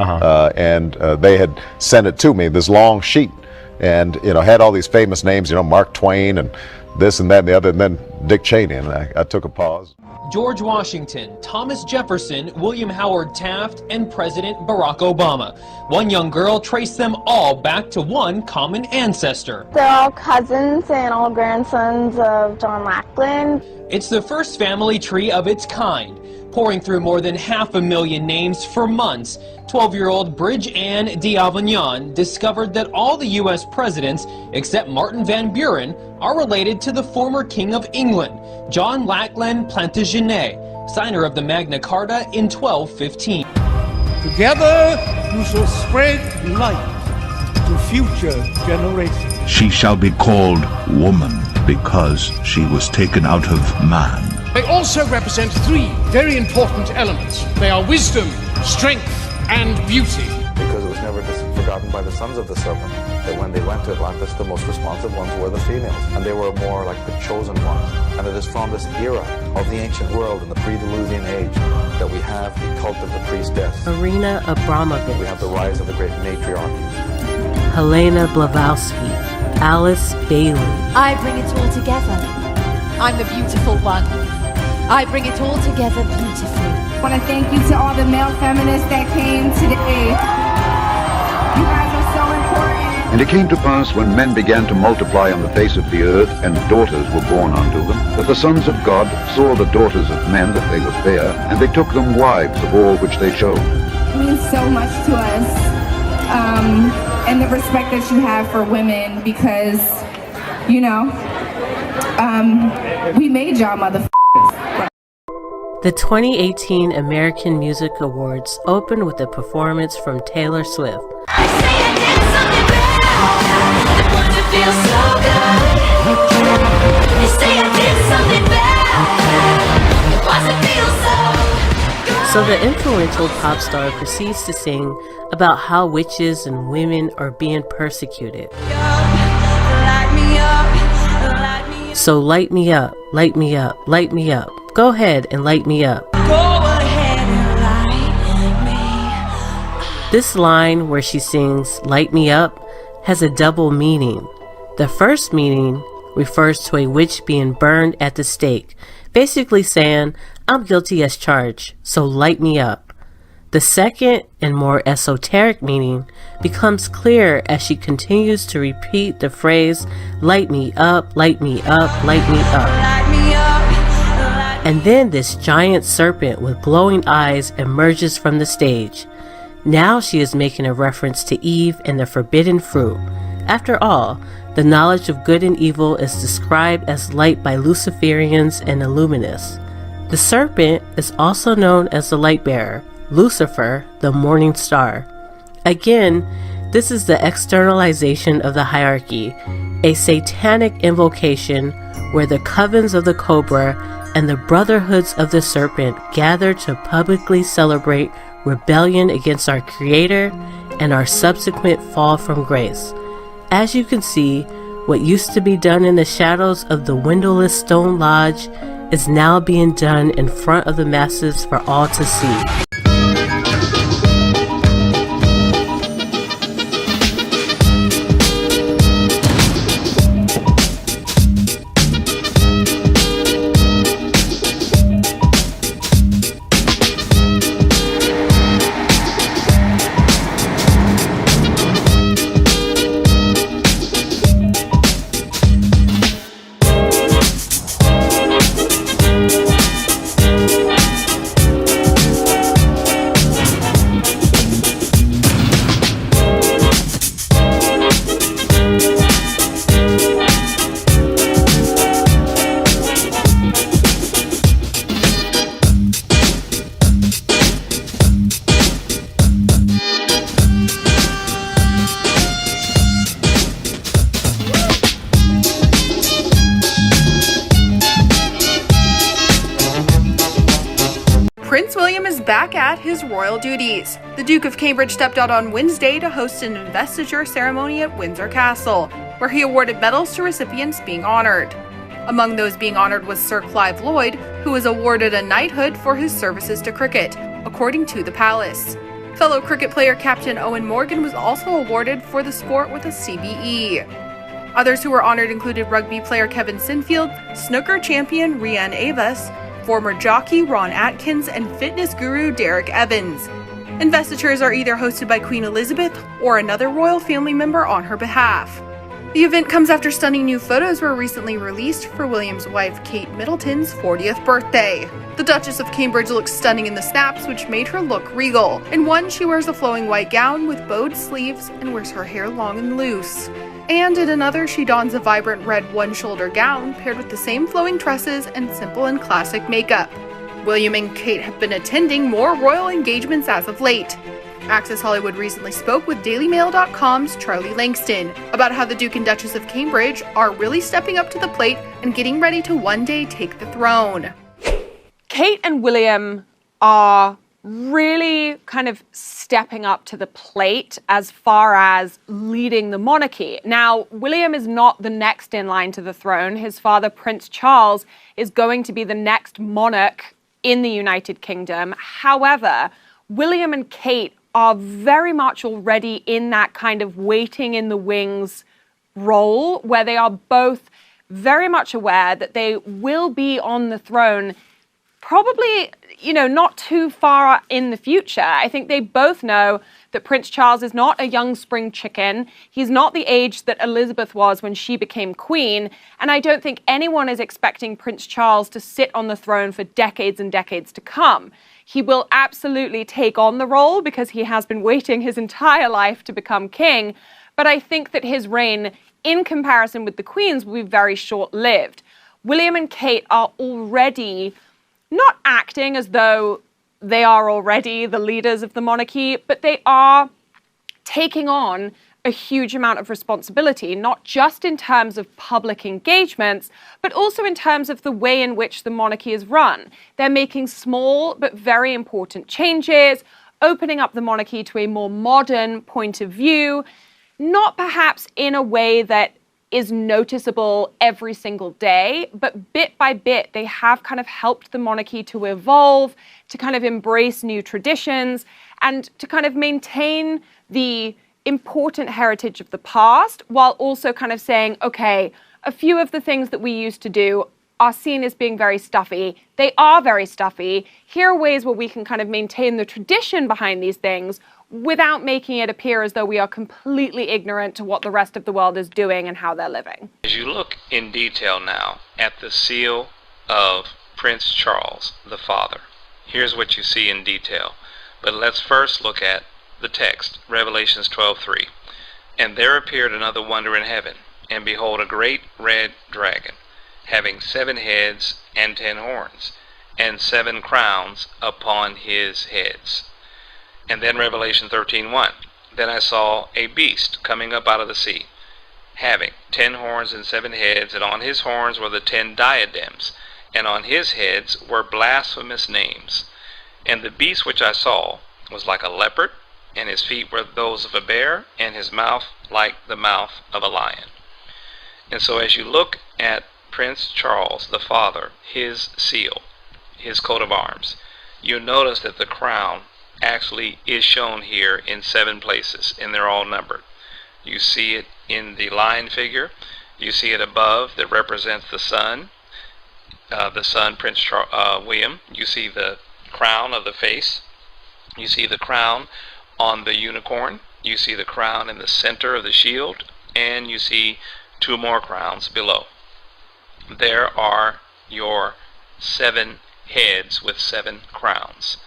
and they had sent it to me, this long sheet, and you know, had all these famous names, you know, Mark Twain and this and that and the other, and then Dick Cheney, and I took a pause. George Washington, Thomas Jefferson, William Howard Taft, and President Barack Obama. One young girl traced them all back to one common ancestor. They're all cousins and all grandsons of John Lackland. It's the first family tree of its kind. Pouring through more than 500,000 names for months, 12-year-old Bridge Ann d'Avignon discovered that all the U.S. presidents, except Martin Van Buren, are related to the former King of England, John Lackland Plantagenet, signer of the Magna Carta in 1215. Together you shall spread light to future generations. She shall be called woman because she was taken out of man. They also represent three very important elements. They are wisdom, strength, and beauty. Because it was never forgotten by the sons of the serpent that when they went to Atlantis, the most responsive ones were the females, and they were more like the chosen ones. And it is from this era of the ancient world in the pre-Diluvian age that we have the cult of the priestess. Marina Abramovich. We have the rise of the great matriarchies. Helena Blavatsky. Alice Bailey. I bring it all together. I'm the beautiful one. I bring it all together beautifully. I want to thank you to all the male feminists that came today. You guys are so important. And it came to pass, when men began to multiply on the face of the earth, and daughters were born unto them, that the sons of God saw the daughters of men that they were fair, and they took them wives of all which they showed. It means so much to us, and the respect that you have for women, because, you know, we made y'all motherfuckers. The 2018 American Music Awards opened with a performance from Taylor Swift. So the influential pop star proceeds to sing about how witches and women are being persecuted. So light me up, light me up, light me up. Go ahead and light me up. This line where she sings light me up has a double meaning. The first meaning refers to a witch being burned at the stake, basically saying, I'm guilty as charged, so light me up. The second and more esoteric meaning becomes clear as she continues to repeat the phrase, light me up, light me up, light me up. And then this giant serpent with glowing eyes emerges from the stage. Now she is making a reference to Eve and the forbidden fruit. After all, the knowledge of good and evil is described as light by Luciferians and Illuminists. The serpent is also known as the light bearer, Lucifer, the morning star. Again, this is the externalization of the hierarchy, a satanic invocation where the covens of the cobra and the brotherhoods of the serpent gather to publicly celebrate rebellion against our Creator and our subsequent fall from grace. As you can see, what used to be done in the shadows of the windowless stone lodge is now being done in front of the masses for all to see. Prince William is back at his royal duties. The Duke of Cambridge stepped out on Wednesday to host an investiture ceremony at Windsor Castle, where he awarded medals to recipients being honored. Among those being honored was Sir Clive Lloyd, who was awarded a knighthood for his services to cricket, according to the palace. Fellow cricket player Captain Owen Morgan was also awarded for the sport with a CBE. Others who were honored included rugby player Kevin Sinfield, snooker champion Rhian Avis, former jockey Ron Atkins, and fitness guru Derek Evans. Investitures are either hosted by Queen Elizabeth or another royal family member on her behalf. The event comes after stunning new photos were recently released for William's wife Kate Middleton's 40th birthday. The Duchess of Cambridge looks stunning in the snaps, which made her look regal. In one, she wears a flowing white gown with bowed sleeves and wears her hair long and loose. And in another, she dons a vibrant red one-shoulder gown paired with the same flowing tresses and simple and classic makeup. William and Kate have been attending more royal engagements as of late. Access Hollywood recently spoke with DailyMail.com's Charlie Langston about how the Duke and Duchess of Cambridge are really stepping up to the plate and getting ready to one day take the throne. Kate and William are really kind of stepping up to the plate as far as leading the monarchy. Now, William is not the next in line to the throne. His father, Prince Charles, is going to be the next monarch in the United Kingdom. However, William and Kate are very much already in that kind of waiting in the wings role, where they are both very much aware that they will be on the throne probably, not too far in the future. I think they both know that Prince Charles is not a young spring chicken. He's not the age that Elizabeth was when she became queen. And I don't think anyone is expecting Prince Charles to sit on the throne for decades and decades to come. He will absolutely take on the role because he has been waiting his entire life to become king. But I think that his reign, in comparison with the Queen's, will be very short-lived. William and Kate are already not acting as though they are already the leaders of the monarchy, but they are taking on a huge amount of responsibility, not just in terms of public engagements, but also in terms of the way in which the monarchy is run. They're making small but very important changes, opening up the monarchy to a more modern point of view, not perhaps in a way that is noticeable every single day, but bit by bit, they have kind of helped the monarchy to evolve, to kind of embrace new traditions, and to kind of maintain the important heritage of the past, while also kind of saying, okay, a few of the things that we used to do are seen as being very stuffy. They are very stuffy. Here are ways where we can kind of maintain the tradition behind these things without making it appear as though we are completely ignorant to what the rest of the world is doing and how they're living. As you look in detail now at the seal of Prince Charles, the father, here's what you see in detail. But let's first look at the text, Revelations 12:3. And there appeared another wonder in heaven, and behold, a great red dragon, having 7 heads and 10 horns, and 7 crowns upon his heads. And then Revelation 13:1. Then I saw a beast coming up out of the sea, having 10 horns and 7 heads, and on his horns were the 10 diadems, and on his heads were blasphemous names. And the beast which I saw was like a leopard, and his feet were those of a bear, and his mouth like the mouth of a lion. And so as you look at Prince Charles, the father, his seal, his coat of arms, you'll notice that the crown actually is shown here in 7 places, and they're all numbered. You see it in the lion figure. You see it above that represents the sun, Prince William. You see the crown of the face. You see the crown on the unicorn. You see the crown in the center of the shield, and you see 2 more crowns below. There are your 7 heads with 7 crowns.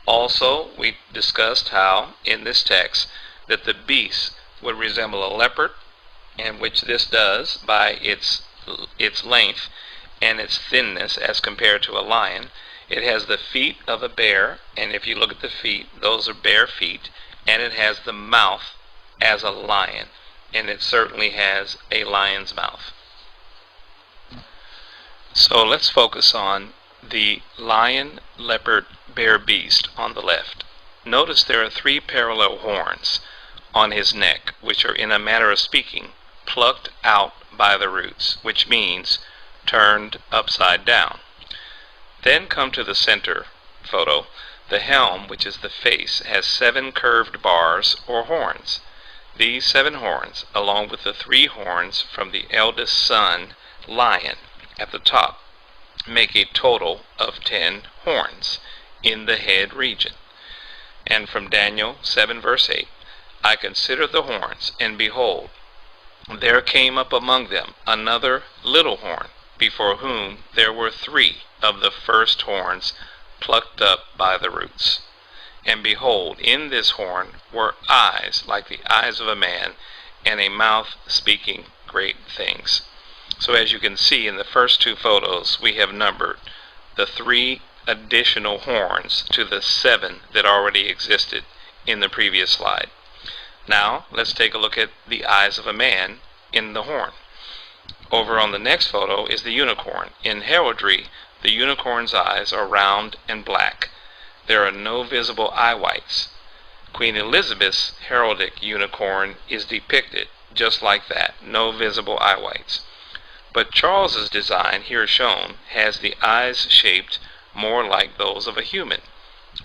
Also, we discussed how in this text that the beast would resemble a leopard, and which this does by its length and its thinness as compared to a lion. It has the feet of a bear, and if you look at the feet, those are bare feet, and it has the mouth as a lion, and it certainly has a lion's mouth. So let's focus on the lion, leopard, bear beast on the left. Notice there are 3 parallel horns on his neck, which are, in a manner of speaking, plucked out by the roots, which means turned upside down. Then come to the center photo. The helm, which is the face, has 7 curved bars or horns. These 7 horns, along with the 3 horns from the eldest son, lion, at the top, make a total of 10 horns in the head region. And from Daniel 7 verse 8, I considered the horns, and behold, there came up among them another little horn, before whom there were 3 of the first horns plucked up by the roots. And behold, in this horn were eyes like the eyes of a man, and a mouth speaking great things. So as you can see in the first 2 photos, we have numbered the 3 additional horns to the 7 that already existed in the previous slide. Now, let's take a look at the eyes of a man in the horn. Over on the next photo is the unicorn. In heraldry, the unicorn's eyes are round and black. There are no visible eye whites. Queen Elizabeth's heraldic unicorn is depicted just like that, no visible eye whites. But Charles's design, here shown, has the eyes shaped more like those of a human,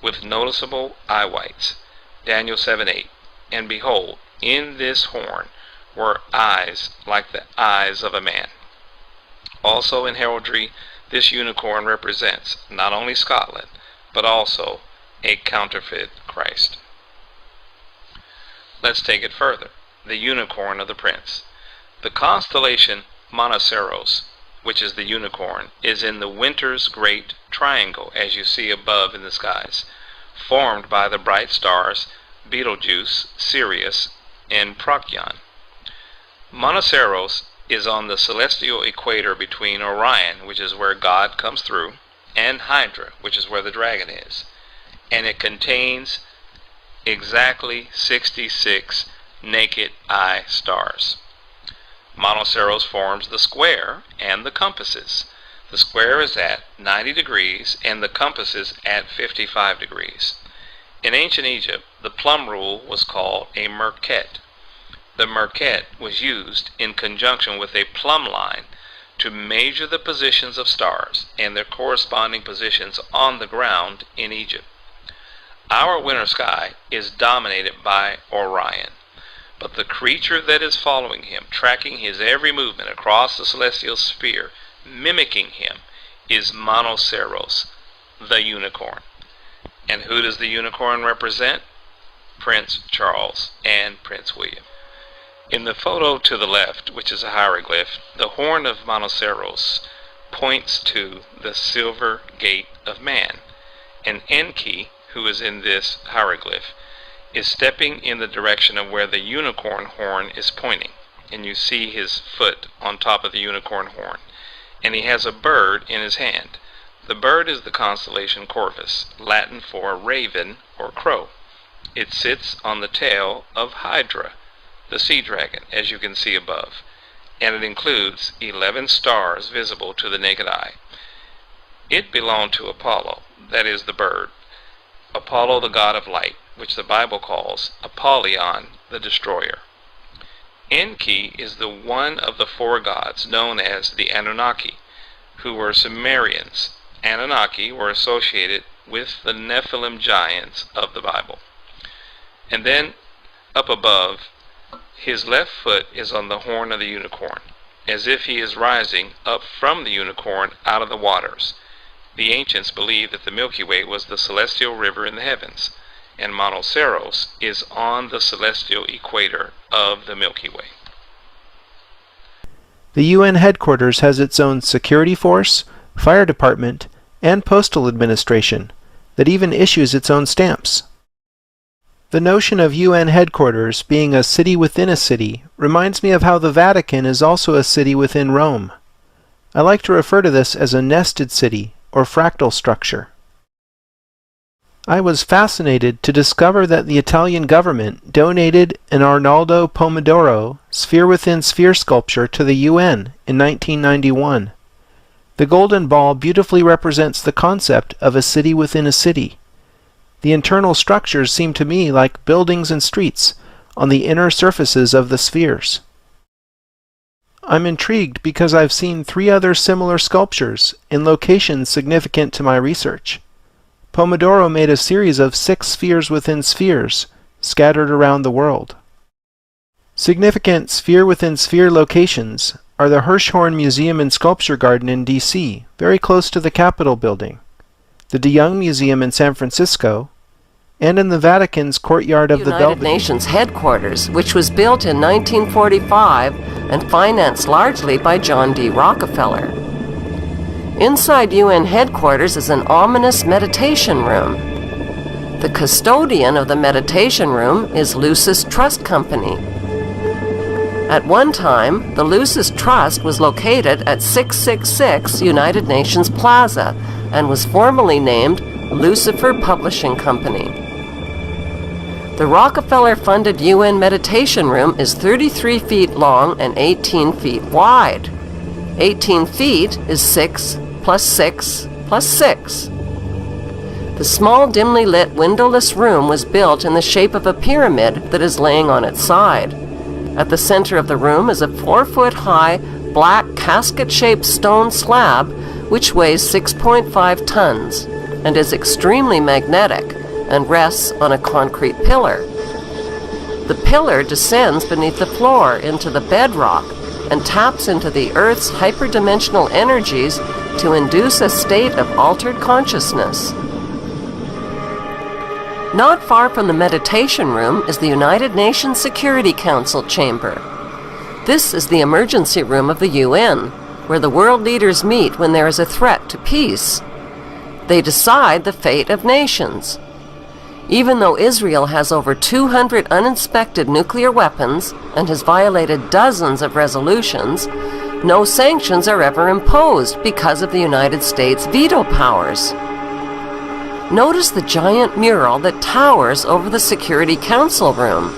with noticeable eye whites. Daniel 7:8. And behold, in this horn were eyes like the eyes of a man. Also in heraldry, this unicorn represents not only Scotland, but also a counterfeit Christ. Let's take it further. The unicorn of the prince. The constellation Monoceros, which is the unicorn, is in the winter's great triangle, as you see above in the skies, formed by the bright stars Betelgeuse, Sirius, and Procyon. Monoceros is on the celestial equator between Orion, which is where God comes through, and Hydra, which is where the dragon is. And it contains exactly 66 naked eye stars. Monoceros forms the square and the compasses. The square is at 90 degrees and the compass is at 55 degrees. In ancient Egypt, the plumb rule was called a merket. The merket was used in conjunction with a plumb line to measure the positions of stars and their corresponding positions on the ground in Egypt. Our winter sky is dominated by Orion, but the creature that is following him, tracking his every movement across the celestial sphere, mimicking him, is Monoceros, the unicorn. And who does the unicorn represent? Prince Charles and Prince William. In the photo to the left, which is a hieroglyph, the horn of Monoceros points to the silver gate of man. And Enki, who is in this hieroglyph, is stepping in the direction of where the unicorn horn is pointing. And you see his foot on top of the unicorn horn. And he has a bird in his hand. The bird is the constellation Corvus, Latin for raven or crow. It sits on the tail of Hydra, the sea dragon, as you can see above, and it includes 11 stars visible to the naked eye. It belonged to Apollo, that is the bird. Apollo, the god of light, which the Bible calls Apollyon, the destroyer. Enki is the one of the 4 gods known as the Anunnaki, who were Sumerians. Anunnaki were associated with the Nephilim giants of the Bible. And then, up above, his left foot is on the horn of the unicorn, as if he is rising up from the unicorn out of the waters. The ancients believed that the Milky Way was the celestial river in the heavens, and Monoceros is on the celestial equator of the Milky Way. The UN headquarters has its own security force, fire department, and postal administration that even issues its own stamps. The notion of UN headquarters being a city within a city reminds me of how the Vatican is also a city within Rome. I like to refer to this as a nested city or fractal structure. I was fascinated to discover that the Italian government donated an Arnaldo Pomodoro sphere-within-sphere sculpture to the UN in 1991. The golden ball beautifully represents the concept of a city within a city. The internal structures seem to me like buildings and streets on the inner surfaces of the spheres. I'm intrigued because I've seen 3 other similar sculptures in locations significant to my research. Pomodoro made a series of 6 spheres within spheres scattered around the world. Significant sphere-within-sphere locations are the Hirshhorn Museum and Sculpture Garden in D.C., very close to the Capitol building, the De Young Museum in San Francisco, and in the Vatican's courtyard of the Belvedere. United Nations headquarters, which was built in 1945 and financed largely by John D. Rockefeller. Inside UN headquarters is an ominous meditation room. The custodian of the meditation room is Lucis Trust Company. At one time, the Lucis Trust was located at 666 United Nations Plaza and was formally named Lucifer Publishing Company. The Rockefeller-funded UN Meditation Room is 33 feet long and 18 feet wide. 18 feet is 6 plus 6 plus 6. The small, dimly lit, windowless room was built in the shape of a pyramid that is laying on its side. At the center of the room is a 4-foot-high, black, casket-shaped stone slab which weighs 6.5 tons and is extremely magnetic and rests on a concrete pillar. The pillar descends beneath the floor into the bedrock and taps into the Earth's hyperdimensional energies to induce a state of altered consciousness. Not far from the meditation room is the United Nations Security Council chamber. This is the emergency room of the UN, where the world leaders meet when there is a threat to peace. They decide the fate of nations. Even though Israel has over 200 uninspected nuclear weapons and has violated dozens of resolutions, no sanctions are ever imposed because of the United States' veto powers. Notice the giant mural that towers over the Security Council room.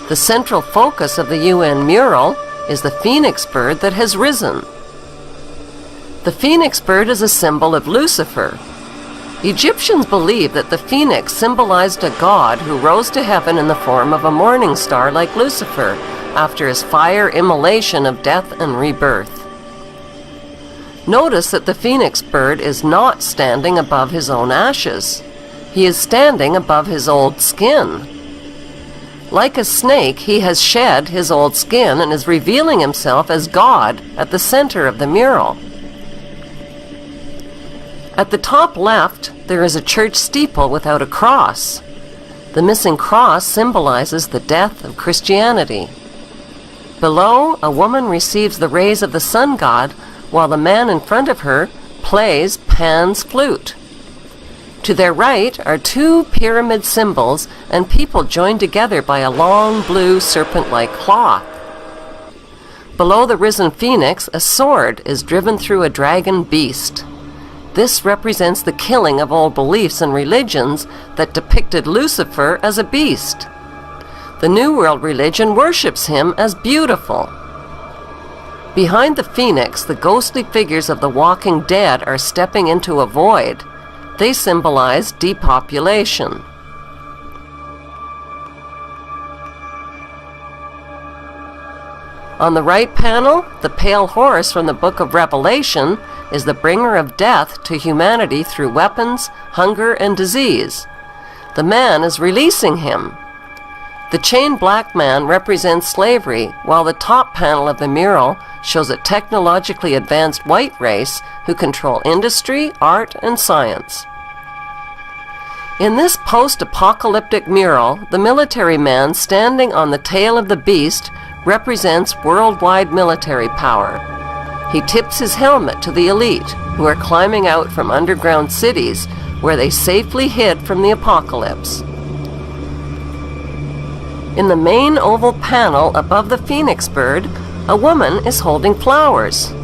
The central focus of the UN mural is the phoenix bird that has risen. The phoenix bird is a symbol of Lucifer. Egyptians believed that the phoenix symbolized a god who rose to heaven in the form of a morning star like Lucifer after his fire immolation of death and rebirth. Notice that the phoenix bird is not standing above his own ashes. He is standing above his old skin. Like a snake, he has shed his old skin and is revealing himself as God at the center of the mural. At the top left, there is a church steeple without a cross. The missing cross symbolizes the death of Christianity. Below, a woman receives the rays of the sun god, while the man in front of her plays Pan's flute. To their right are two pyramid symbols and people joined together by a long blue serpent-like claw. Below the risen phoenix, a sword is driven through a dragon beast. This represents the killing of old beliefs and religions that depicted Lucifer as a beast. The New World religion worships him as beautiful. Behind the phoenix, the ghostly figures of the walking dead are stepping into a void. They symbolize depopulation. On the right panel, the pale horse from the book of Revelation is the bringer of death to humanity through weapons, hunger, and disease. The man is releasing him. The chained black man represents slavery, while the top panel of the mural shows a technologically advanced white race who control industry, art, and science. In this post-apocalyptic mural, the military man standing on the tail of the beast represents worldwide military power. He tips his helmet to the elite, who are climbing out from underground cities where they safely hid from the apocalypse. In the main oval panel above the phoenix bird, a woman is holding flowers.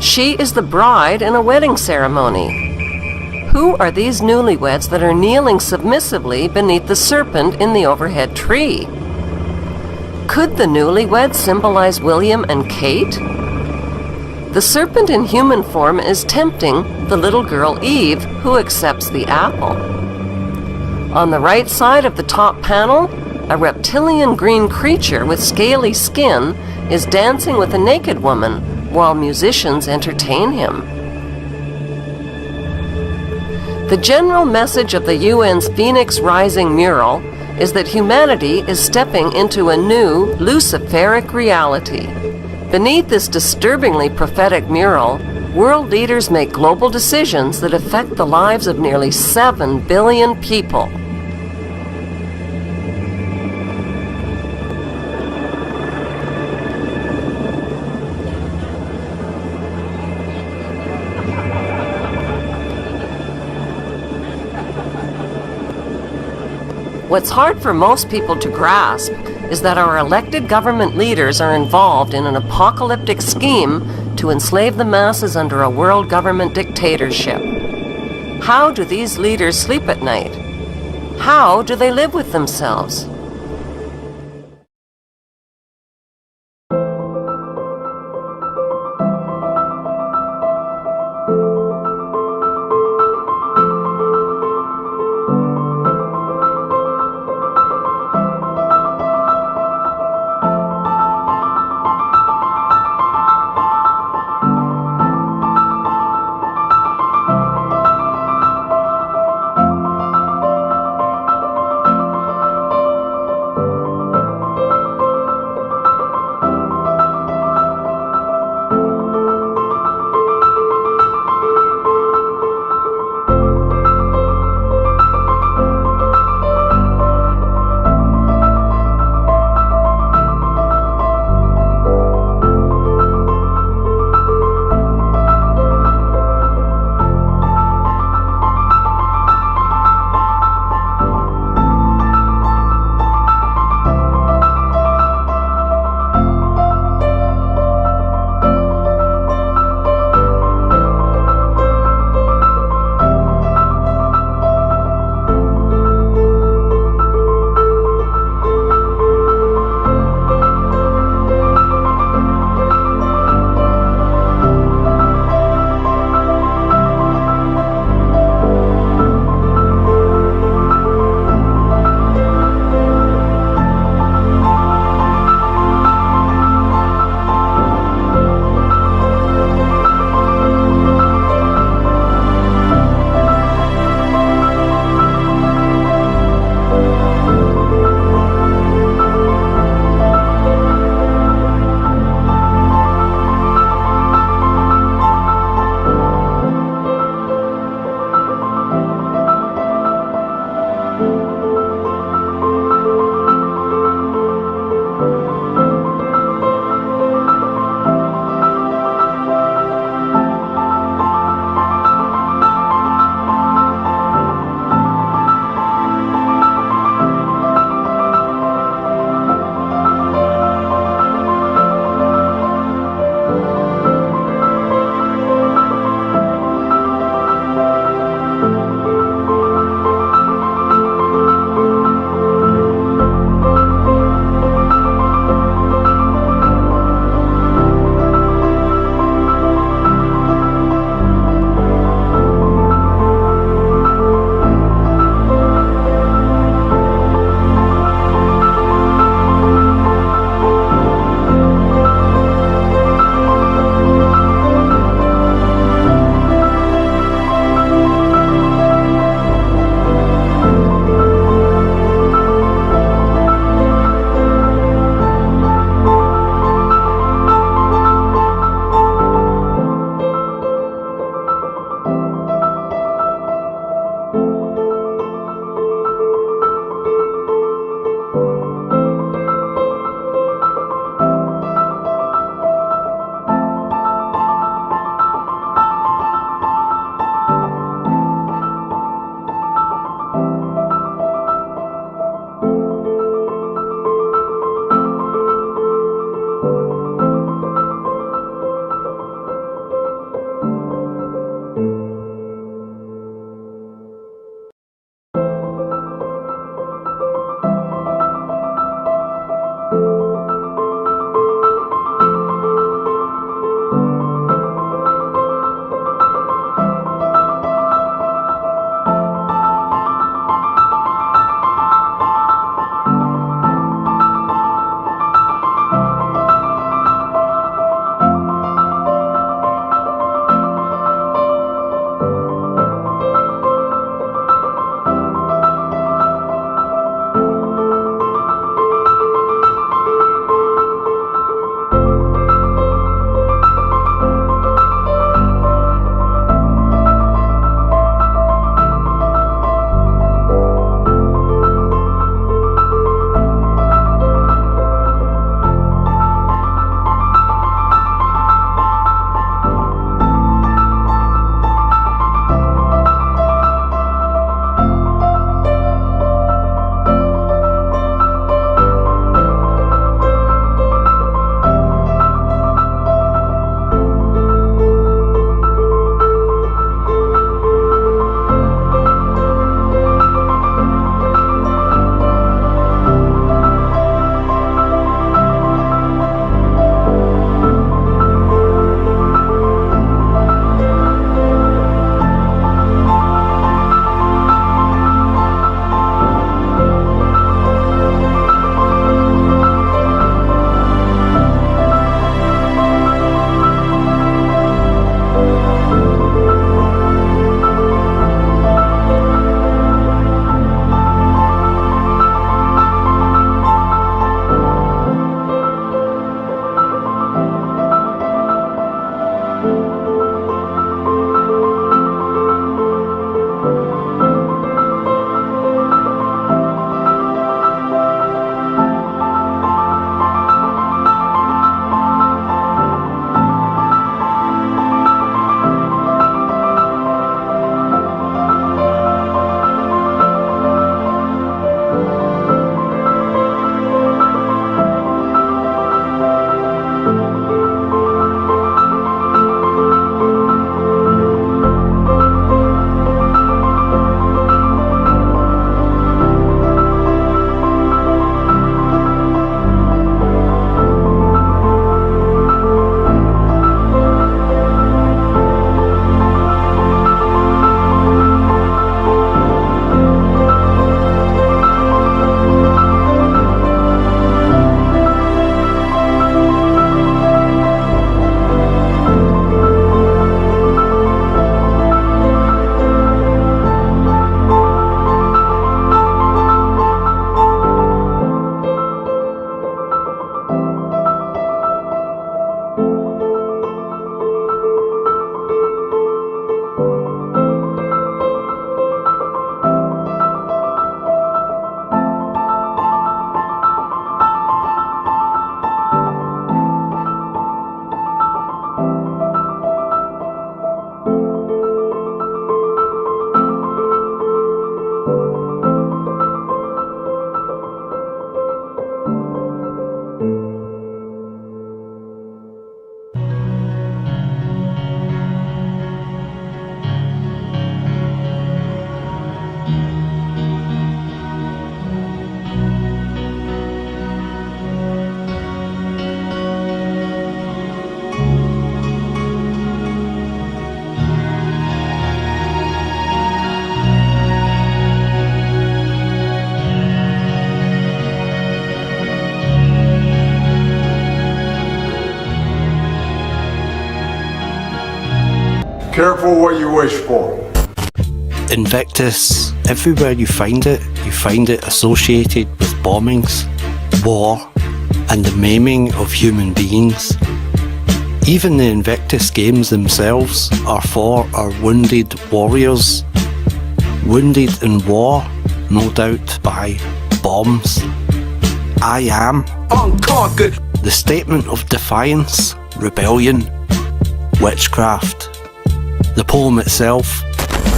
She is the bride in a wedding ceremony. Who are these newlyweds that are kneeling submissively beneath the serpent in the overhead tree? Could the newlyweds symbolize William and Kate? The serpent in human form is tempting the little girl Eve, who accepts the apple. On the right side of the top panel, a reptilian green creature with scaly skin is dancing with a naked woman while musicians entertain him. The general message of the UN's Phoenix Rising mural is that humanity is stepping into a new Luciferic reality. Beneath this disturbingly prophetic mural, world leaders make global decisions that affect the lives of nearly 7 billion people. What's hard for most people to grasp is that our elected government leaders are involved in an apocalyptic scheme to enslave the masses under a world government dictatorship. How do these leaders sleep at night? How do they live with themselves? Careful what you wish for. Invictus, everywhere you find it associated with bombings, war, and the maiming of human beings. Even the Invictus games themselves are for our wounded warriors, wounded in war, no doubt by bombs. I am unconquered. The statement of defiance, rebellion, witchcraft. The poem itself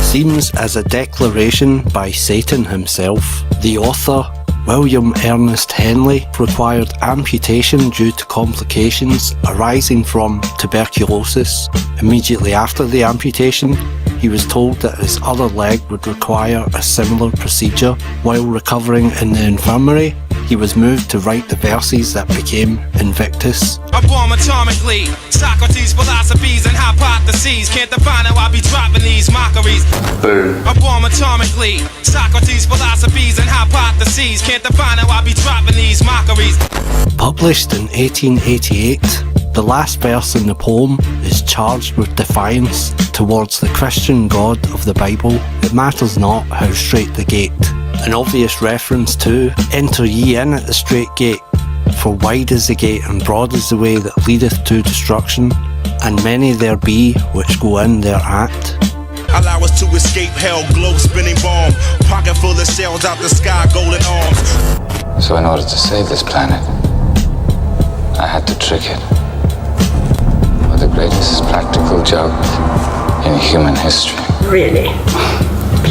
seems as a declaration by Satan himself. The author, William Ernest Henley, required amputation due to complications arising from tuberculosis. Immediately after the amputation, he was told that his other leg would require a similar procedure. While recovering in the infirmary, he was moved to write the verses that became Invictus. I bomb atomically, Socrates' philosophies and hypotheses. Can't define how I be dropping these mockeries. I bomb atomically, Socrates' philosophies and hypotheses. Can't define how I be dropping these mockeries. Published in 1888, the last verse in the poem is charged with defiance towards the Christian God of the Bible. It matters not how straight the gate. An obvious reference to, enter ye in at the strait gate, for wide is the gate and broad is the way that leadeth to destruction, and many there be which go in thereat. Allow us to escape hell, globe spinning bomb, pocket full of shells out the sky, golden arms. So in order to save this planet, I had to trick it with the greatest practical joke in human history. Really?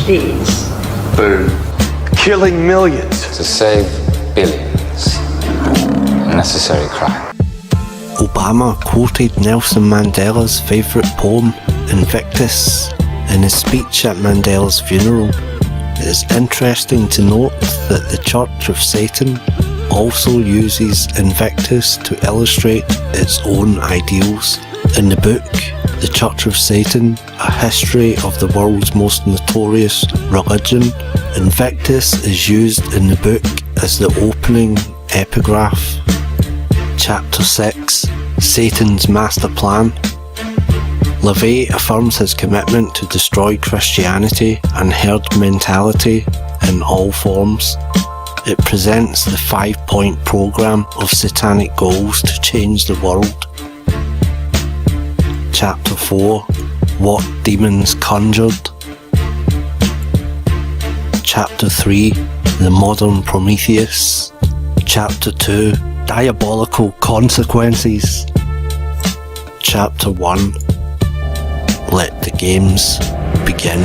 Please. Boom. Killing millions. To save billions. A necessary crime. Obama quoted Nelson Mandela's favourite poem, Invictus, in his speech at Mandela's funeral. It is interesting to note that the Church of Satan also uses Invictus to illustrate its own ideals. In the book, The Church of Satan, A History of the World's Most Notorious Religion, Invictus is used in the book as the opening epigraph. Chapter 6, Satan's Master Plan. LaVey affirms his commitment to destroy Christianity and herd mentality in all forms. It presents the 5-point program of satanic goals to change the world. Chapter 4, What Demons Conjured. Chapter 3, The Modern Prometheus. Chapter 2, Diabolical Consequences. Chapter 1, Let the Games Begin.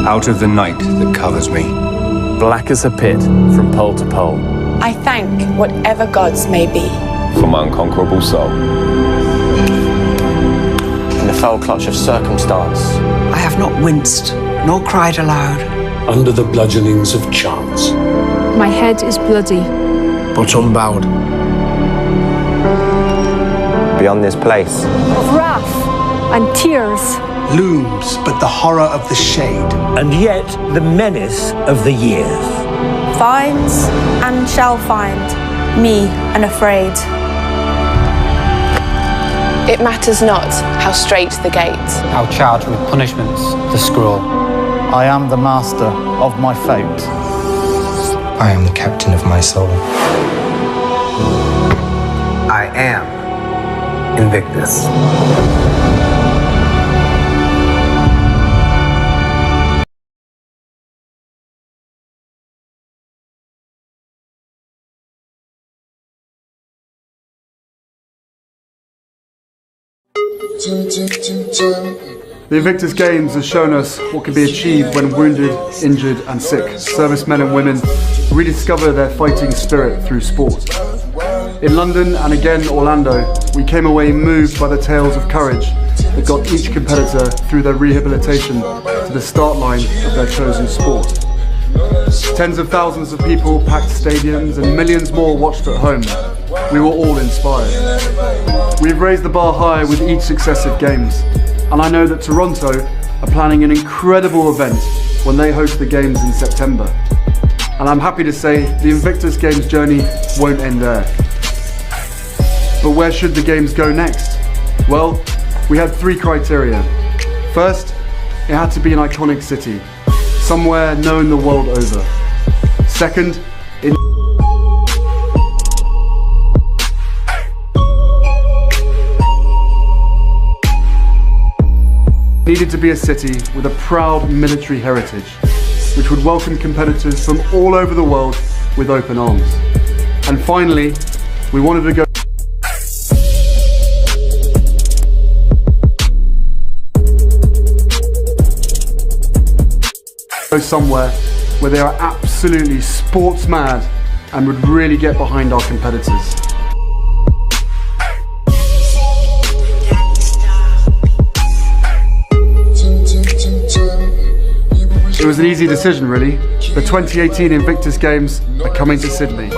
Out of the night that covers me, black as a pit from pole to pole. I thank whatever gods may be. For my unconquerable soul. In the foul clutch of circumstance, I have not winced, nor cried aloud. Under the bludgeonings of chance. My head is bloody, but unbowed. Beyond this place, of wrath and tears. Looms but the horror of the shade. And yet the menace of the years. Finds and shall find me unafraid. It matters not how straight the gate, how charged with punishments the scroll. I am the master of my fate. I am the captain of my soul. I am Invictus. The Invictus Games has shown us what can be achieved when wounded, injured and sick. Servicemen and women rediscover their fighting spirit through sport. In London and again Orlando, we came away moved by the tales of courage that got each competitor through their rehabilitation to the start line of their chosen sport. Tens of thousands of people packed stadiums and millions more watched at home. We were all inspired. We've raised the bar high with each successive games, and I know that Toronto are planning an incredible event when they host the games in September. And I'm happy to say the Invictus Games journey won't end there. But where should the games go next? Well, we had 3 criteria. First, it had to be an iconic city, somewhere known the world over. Second, it needed to be a city with a proud military heritage, which would welcome competitors from all over the world with open arms. And finally, we wanted to go somewhere where they are absolutely sports mad and would really get behind our competitors. It was an easy decision, really. The 2018 Invictus Games are coming to Sydney.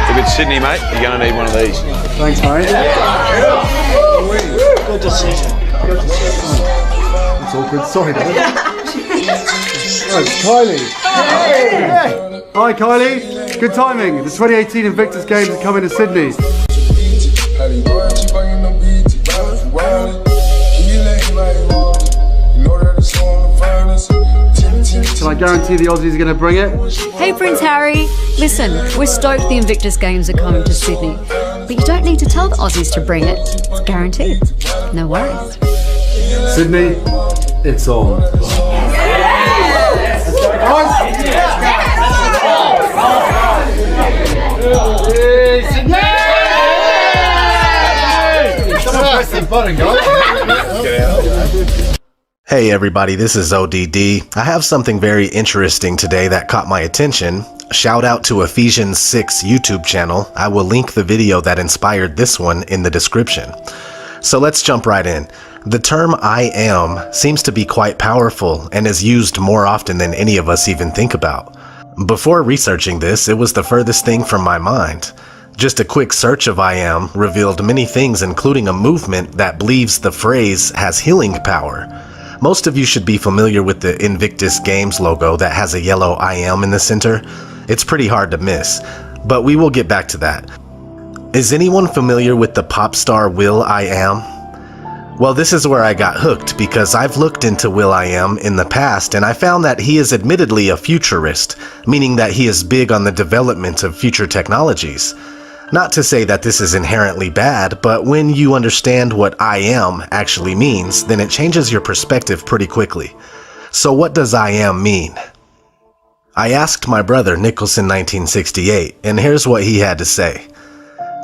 If it's Sydney, mate, you're going to need one of these. Thanks, mate. Good to see you. Good to see you. It's all good. Sorry, Dad. Oh, it's Kylie. Hey. Hi, Kylie. Good timing. The 2018 Invictus Games are coming to Sydney. Can I guarantee the Aussies are going to bring it? Hey Prince Harry, listen, we're stoked the Invictus Games are coming to Sydney, but you don't need to tell the Aussies to bring it. It's guaranteed. No worries. Sydney, it's on. Hey everybody, this is ODD. I have something very interesting today that caught my attention. Shout out to Ephesians 6 YouTube channel. I will link the video that inspired this one in the description. So let's jump right in. The term I am seems to be quite powerful and is used more often than any of us even think about. Before researching this, it was the furthest thing from my mind. Just a quick search of I am revealed many things, including a movement that believes the phrase has healing power. Most of you should be familiar with the Invictus Games logo that has a yellow I am in the center. It's pretty hard to miss, but we will get back to that. Is anyone familiar with the pop star will.i.am? Well, this is where I got hooked because I've looked into will.i.am in the past and I found that he is admittedly a futurist, meaning that he is big on the development of future technologies. Not to say that this is inherently bad, but when you understand what I am actually means, then it changes your perspective pretty quickly. So what does I am mean? I asked my brother Nicholson 1968, and here's what he had to say.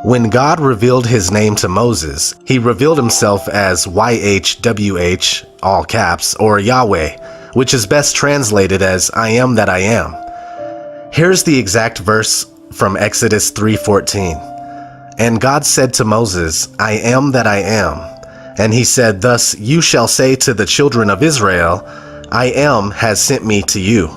When God revealed his name to Moses, he revealed himself as YHWH, all caps, or Yahweh, which is best translated as I am that I am. Here's the exact verse from Exodus 3:14. And God said to Moses, I am that I am. And he said, thus you shall say to the children of Israel, I am has sent me to you.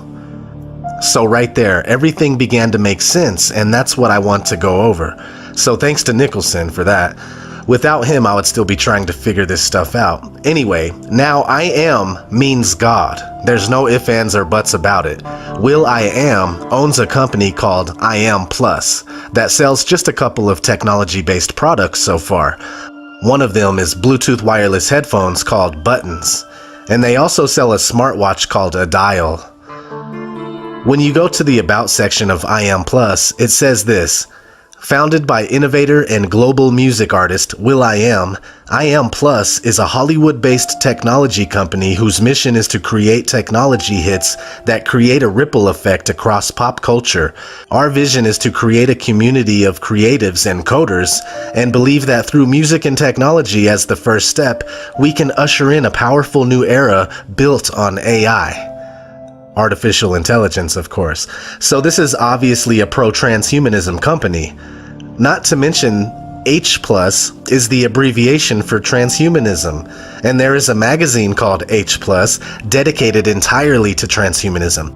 So right there, everything began to make sense, and that's what I want to go over. So thanks to Nicholson for that. Without him, I would still be trying to figure this stuff out. Anyway, now I am means God. There's no ifs, ands, or buts about it. will.i.am owns a company called I Am Plus that sells just a couple of technology-based products so far. One of them is Bluetooth wireless headphones called Buttons, and they also sell a smartwatch called a Dial. When you go to the About section of I Am Plus, it says this. Founded by innovator and global music artist will.i.am, I Am Plus is a Hollywood-based technology company whose mission is to create technology hits that create a ripple effect across pop culture. Our vision is to create a community of creatives and coders, and believe that through music and technology as the first step, we can usher in a powerful new era built on AI. Artificial intelligence, of course. So this is obviously a pro-transhumanism company. Not to mention, H+ is the abbreviation for transhumanism, and there is a magazine called H+, dedicated entirely to transhumanism.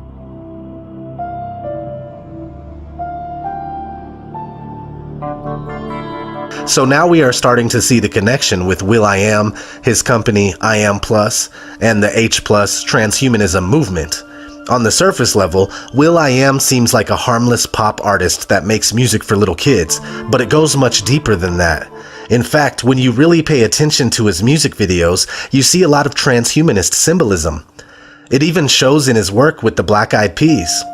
So now we are starting to see the connection with will.i.am, his company I.am Plus, and the H Plus transhumanism movement. On the surface level, will.i.am seems like a harmless pop artist that makes music for little kids, but it goes much deeper than that. In fact, when you really pay attention to his music videos, you see a lot of transhumanist symbolism. It even shows in his work with the Black Eyed Peas.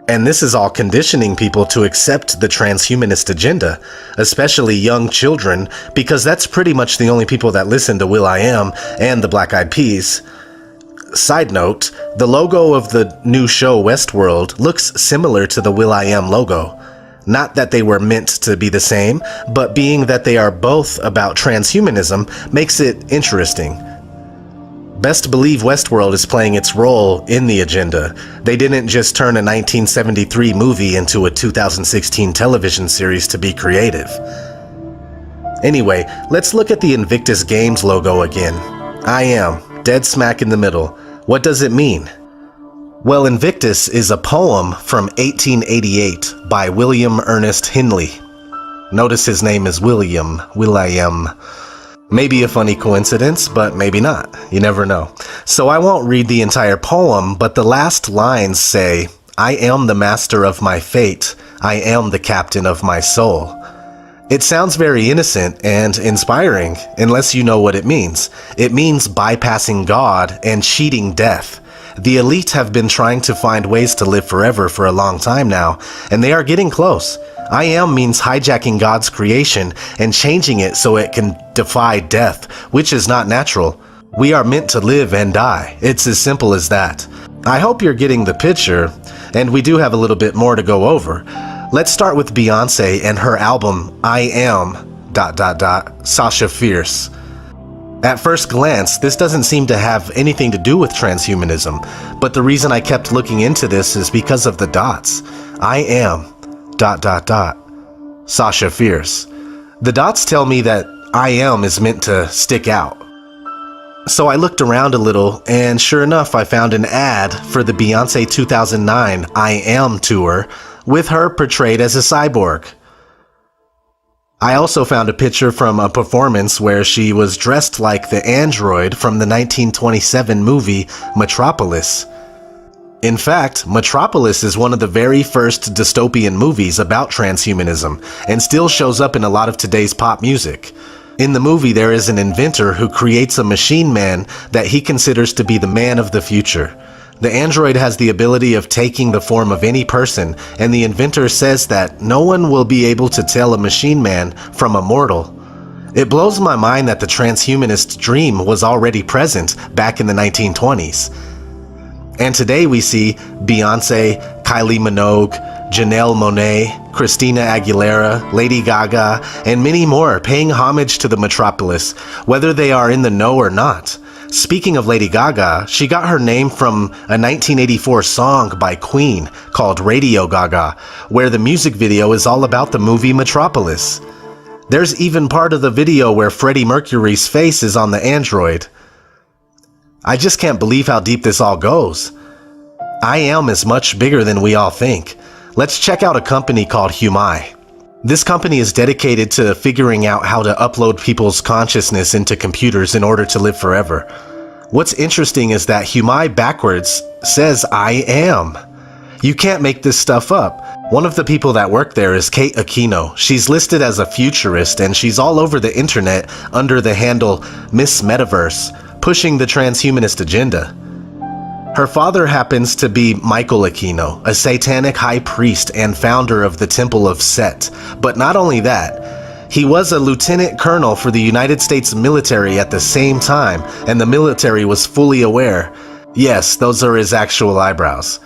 And this is all conditioning people to accept the transhumanist agenda, especially young children, because that's pretty much the only people that listen to will.i.am and the Black Eyed Peas. Side note, the logo of the new show Westworld looks similar to the will.i.am logo. Not that they were meant to be the same, but being that they are both about transhumanism makes it interesting. Best believe Westworld is playing its role in the agenda. They didn't just turn a 1973 movie into a 2016 television series to be creative. Anyway, let's look at the Invictus Games logo again. I.am, dead smack in the middle. What does it mean? Well, Invictus is a poem from 1888 by William Ernest Henley. Notice his name is will.i.am. Maybe a funny coincidence, but maybe not. You never know. So I won't read the entire poem, but the last lines say, I am the master of my fate. I am the captain of my soul. It sounds very innocent and inspiring, unless you know what it means. It means bypassing God and cheating death. The elite have been trying to find ways to live forever for a long time now, and they are getting close. I am means hijacking God's creation and changing it so it can defy death, which is not natural. We are meant to live and die. It's as simple as that. I hope you're getting the picture, and we do have a little bit more to go over. Let's start with Beyonce and her album I Am... Sasha Fierce. At first glance, this doesn't seem to have anything to do with transhumanism, but the reason I kept looking into this is because of the dots. I am... Sasha Fierce. The dots tell me that I am is meant to stick out. So I looked around a little, and sure enough, I found an ad for the Beyonce 2009 I Am tour with her portrayed as a cyborg. I also found a picture from a performance where she was dressed like the android from the 1927 movie Metropolis. In fact, Metropolis is one of the very first dystopian movies about transhumanism, and still shows up in a lot of today's pop music. In the movie, there is an inventor who creates a machine man that he considers to be the man of the future. The android has the ability of taking the form of any person, and the inventor says that no one will be able to tell a machine man from a mortal. It blows my mind that the transhumanist dream was already present back in the 1920s. And today we see Beyonce, Kylie Minogue, Janelle Monáe, Christina Aguilera, Lady Gaga, and many more paying homage to the Metropolis, whether they are in the know or not. Speaking of Lady Gaga, she got her name from a 1984 song by Queen called Radio Gaga, where the music video is all about the movie Metropolis. There's even part of the video where Freddie Mercury's face is on the android. I just can't believe how deep this all goes. I Am is much bigger than we all think. Let's check out a company called Humai. This company is dedicated to figuring out how to upload people's consciousness into computers in order to live forever. What's interesting is that Humai backwards says I am. You can't make this stuff up. One of the people that work there is Kate Aquino. She's listed as a futurist, and she's all over the internet under the handle Miss Metaverse, pushing the transhumanist agenda. Her father happens to be Michael Aquino, a satanic high priest and founder of the Temple of Set. But not only that, he was a lieutenant colonel for the United States military at the same time, and the military was fully aware. Yes, those are his actual eyebrows.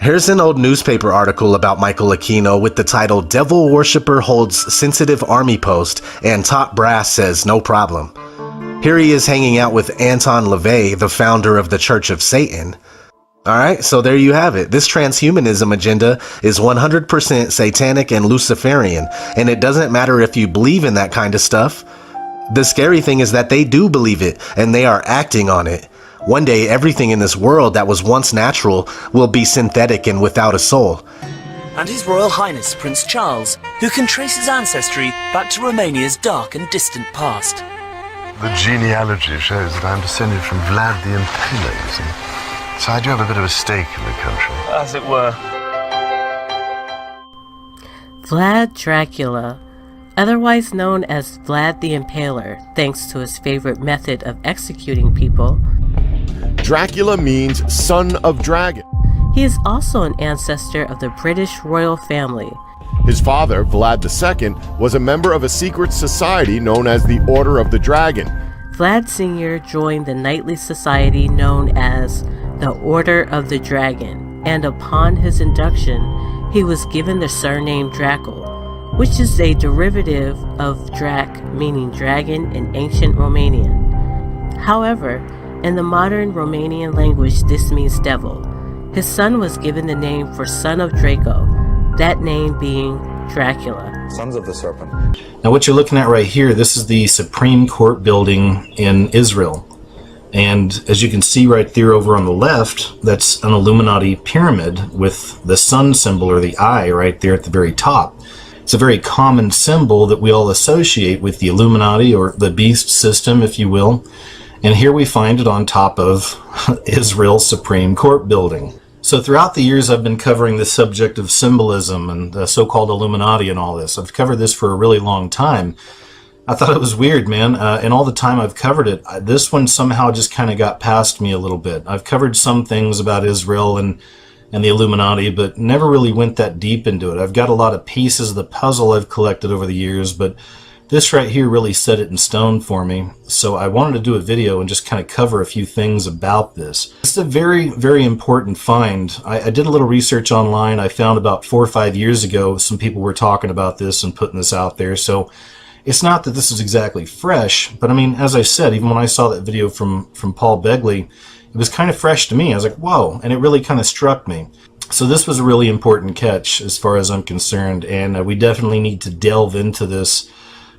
Here's an old newspaper article about Michael Aquino with the title Devil Worshipper Holds Sensitive Army Post and Top Brass Says No Problem. Here he is hanging out with Anton LaVey, the founder of the Church of Satan. Alright, so there you have it. This transhumanism agenda is 100% satanic and Luciferian, and it doesn't matter if you believe in that kind of stuff. The scary thing is that they do believe it, and they are acting on it. One day, everything in this world that was once natural will be synthetic and without a soul. and His Royal Highness Prince Charles, who can trace his ancestry back to Romania's dark and distant past. The genealogy shows that I'm descended from Vlad the Impaler, you see. So I do have a bit of a stake in the country. As it were. Vlad Dracula, otherwise known as Vlad the Impaler, thanks to his favorite method of executing people. Dracula means son of dragon. He is also an ancestor of the British royal family. His father, Vlad II, was a member of a secret society known as the Order of the Dragon. Vlad Sr. joined the knightly society known as the Order of the Dragon, and upon his induction, he was given the surname Dracul, which is a derivative of Drac, meaning dragon in ancient Romanian. However, in the modern Romanian language, this means devil. His son was given the name for son of Draco, that name being Dracula. Sons of the Serpent. Now what you're looking at right here, this is the Supreme Court building in Israel. And as you can see right there over on the left, that's an Illuminati pyramid with the sun symbol or the eye right there at the very top. It's a very common symbol that we all associate with the Illuminati or the beast system, if you will. And here we find it on top of Israel's Supreme Court building. So throughout the years I've been covering the subject of symbolism and the so-called Illuminati and all this. I've covered this for a really long time. I thought it was weird, man. And all the time I've covered it, this one somehow just kind of got past me a little bit. I've covered some things about Israel and the Illuminati, but never really went that deep into it. I've got a lot of pieces of the puzzle I've collected over the years, but this right here really set it in stone for me. So I wanted to do a video and just kind of cover a few things about this. It's a very, very important find. I did a little research online. I found about 4 or 5 years ago some people were talking about this and putting this out there. So it's not that this is exactly fresh, but I mean, as I said, even when I saw that video from Paul Begley, it was kind of fresh to me. I was like, whoa, and it really kind of struck me. So this was a really important catch as far as I'm concerned, and we definitely need to delve into this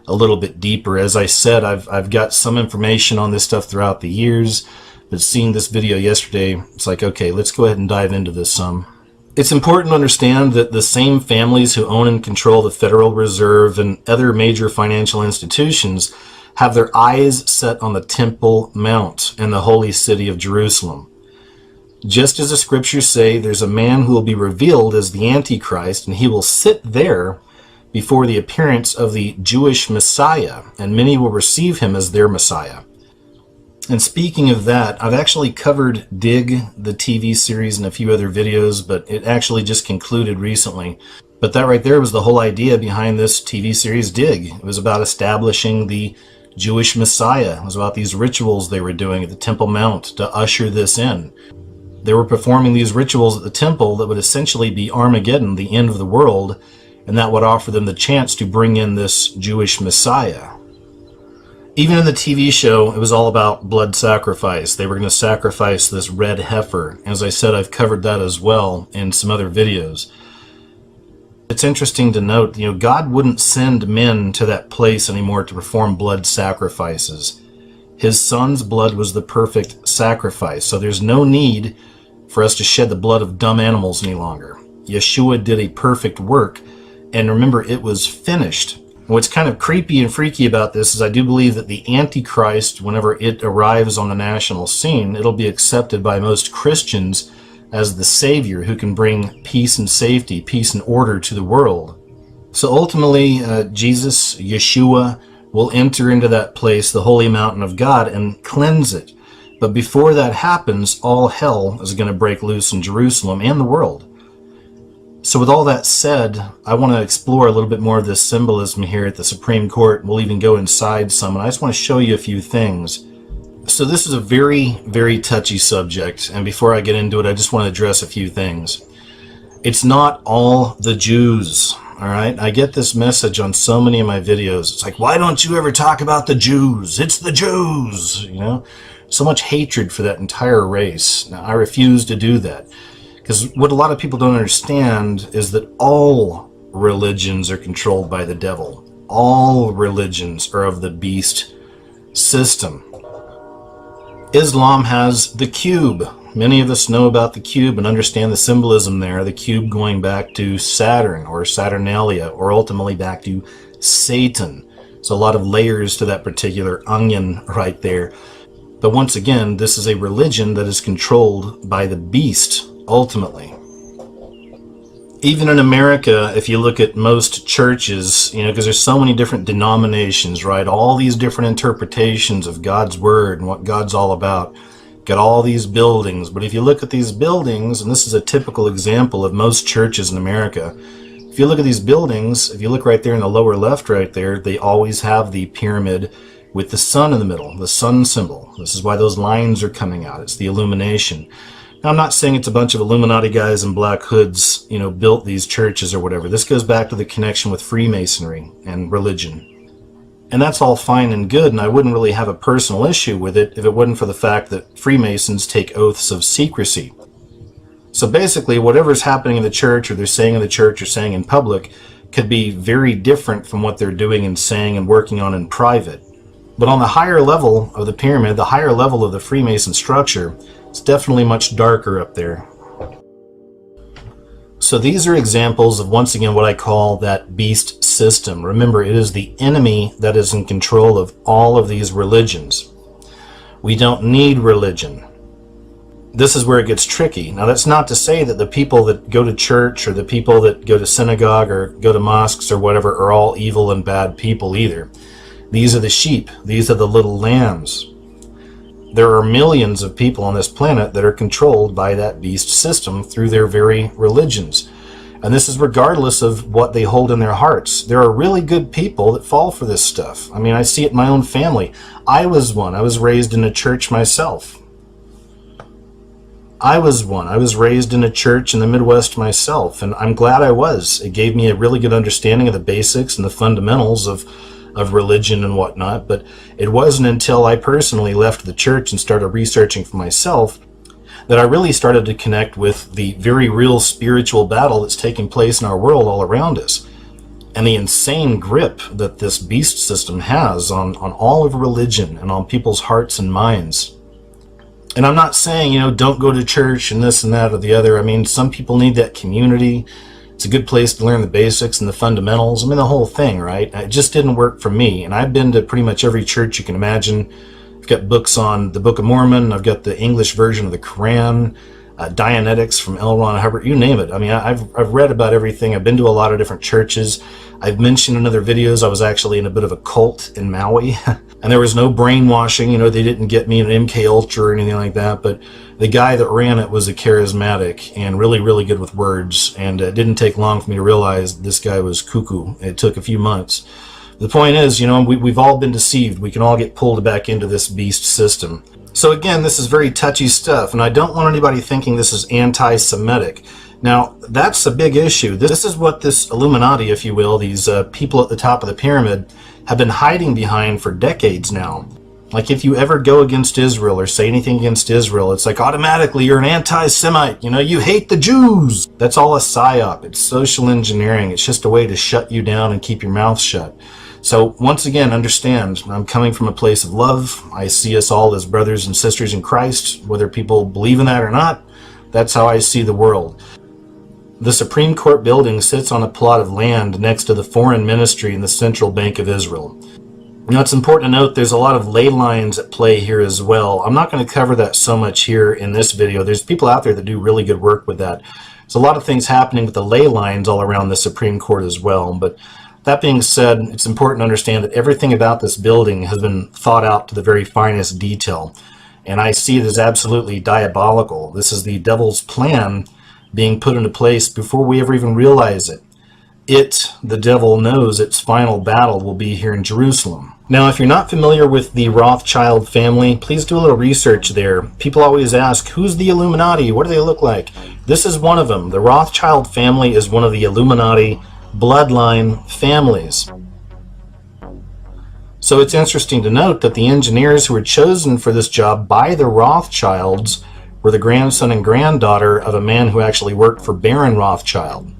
a little bit deeper. As I said, I've got some information on this stuff throughout the years, but seeing this video yesterday, it's like, okay, let's go ahead and dive into this some. It's important to understand that the same families who own and control the Federal Reserve and other major financial institutions have their eyes set on the Temple Mount and the holy city of Jerusalem. Just as the scriptures say, there's a man who will be revealed as the Antichrist, and he will sit there before the appearance of the Jewish Messiah, and many will receive him as their Messiah. And speaking of that, I've actually covered Dig, the TV series, in a few other videos, but it actually just concluded recently. But that right there was the whole idea behind this TV series, Dig. It was about establishing the Jewish Messiah. It was about these rituals they were doing at the Temple Mount to usher this in. They were performing these rituals at the temple that would essentially be Armageddon, the end of the world, and that would offer them the chance to bring in this Jewish Messiah. Even in the TV show, it was all about blood sacrifice. They were going to sacrifice this red heifer. As I said, I've covered that as well in some other videos. It's interesting to note, God wouldn't send men to that place anymore to perform blood sacrifices. His son's blood was the perfect sacrifice, so there's no need for us to shed the blood of dumb animals any longer. Yeshua did a perfect work, and remember, it was finished. What's kind of creepy and freaky about this is I do believe that the Antichrist, whenever it arrives on the national scene, it'll be accepted by most Christians as the Savior who can bring peace and safety, peace and order to the world. So ultimately, Jesus, Yeshua, will enter into that place, the holy mountain of God, and cleanse it. But before that happens, all hell is going to break loose in Jerusalem and the world. So with all that said, I want to explore a little bit more of this symbolism here at the Supreme Court. We'll even go inside some, and I just want to show you a few things. So this is a very, very touchy subject, and before I get into it, I just want to address a few things. It's not all the Jews, all right? I get this message on so many of my videos. It's like, why don't you ever talk about the Jews? It's the Jews, So much hatred for that entire race. Now, I refuse to do that. Because what a lot of people don't understand is that all religions are controlled by the devil. All religions are of the beast system. Islam has the cube. Many of us know about the cube and understand the symbolism there, the cube going back to Saturn or Saturnalia, or ultimately back to Satan. So a lot of layers to that particular onion right there. But once again, this is a religion that is controlled by the beast, ultimately. Even in America, if you look at most churches, because there's so many different denominations, right? All these different interpretations of God's word and what God's all about. Got all these buildings. But if you look at these buildings, and this is a typical example of most churches in America, if you look at these buildings, if you look right there in the lower left right there, they always have the pyramid with the sun in the middle, the sun symbol. This is why those lines are coming out. It's the illumination. Now, I'm not saying it's a bunch of Illuminati guys in black hoods, built these churches or whatever. This goes back to the connection with Freemasonry and religion. And that's all fine and good, and I wouldn't really have a personal issue with it if it wasn't for the fact that Freemasons take oaths of secrecy. So basically, whatever's happening in the church, or they're saying in the church, or saying in public, could be very different from what they're doing and saying and working on in private. But on the higher level of the pyramid, the higher level of the Freemason structure, it's definitely much darker up there. So these are examples of, once again, what I call that beast system. Remember, it is the enemy that is in control of all of these religions. We don't need religion. This is where it gets tricky. Now, that's not to say that the people that go to church or the people that go to synagogue or go to mosques or whatever are all evil and bad people either. These are the sheep. These are the little lambs. There are millions of people on this planet that are controlled by that beast system through their very religions. And this is regardless of what they hold in their hearts. There are really good people that fall for this stuff. I mean, I see it in my own family. I was one. I was raised in a church myself. I was one. I was raised in a church in the Midwest myself, and I'm glad I was. It gave me a really good understanding of the basics and the fundamentals of religion and whatnot, but it wasn't until I personally left the church and started researching for myself that I really started to connect with the very real spiritual battle that's taking place in our world all around us, and the insane grip that this beast system has on all of religion and on people's hearts and minds. And I'm not saying, don't go to church and this and that or the other. I mean, some people need that community. It's a good place to learn the basics and the fundamentals. I mean, the whole thing, right? It just didn't work for me. And I've been to pretty much every church you can imagine. I've got books on the Book of Mormon. I've got the English version of the Quran, Dianetics from L. Ron Hubbard, you name it. I mean, I've read about everything. I've been to a lot of different churches. I've mentioned in other videos I was actually in a bit of a cult in Maui. And there was no brainwashing. They didn't get me an MK Ultra or anything like that. But the guy that ran it was a charismatic and really, really good with words. And it didn't take long for me to realize this guy was cuckoo. It took a few months. The point is, we've all been deceived. We can all get pulled back into this beast system. So again, this is very touchy stuff. And I don't want anybody thinking this is anti-Semitic. Now, that's a big issue. This is what this Illuminati, if you will, these people at the top of the pyramid, have been hiding behind for decades now. Like, if you ever go against Israel or say anything against Israel, it's like automatically you're an anti-Semite. You hate the Jews. That's all a psyop. It's social engineering. It's just a way to shut you down and keep your mouth shut. So once again, understand, I'm coming from a place of love. I see us all as brothers and sisters in Christ, whether people believe in that or not. That's how I see the world. The Supreme Court building sits on a plot of land next to the Foreign Ministry and the Central Bank of Israel. It's important to note there's a lot of ley lines at play here as well. I'm not going to cover that so much here in this video. There's people out there that do really good work with that. There's a lot of things happening with the ley lines all around the Supreme Court as well. But that being said, it's important to understand that everything about this building has been thought out to the very finest detail. And I see it as absolutely diabolical. This is the devil's plan being put into place before we ever even realize it. The devil, knows its final battle will be here in Jerusalem. Now, if you're not familiar with the Rothschild family, please do a little research there. People always ask, who's the Illuminati? What do they look like? This is one of them. The Rothschild family is one of the Illuminati bloodline families. So it's interesting to note that the engineers who were chosen for this job by the Rothschilds were the grandson and granddaughter of a man who actually worked for Baron Rothschild.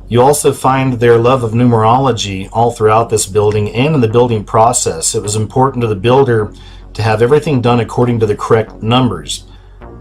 You also find their love of numerology all throughout this building and in the building process. It was important to the builder to have everything done according to the correct numbers.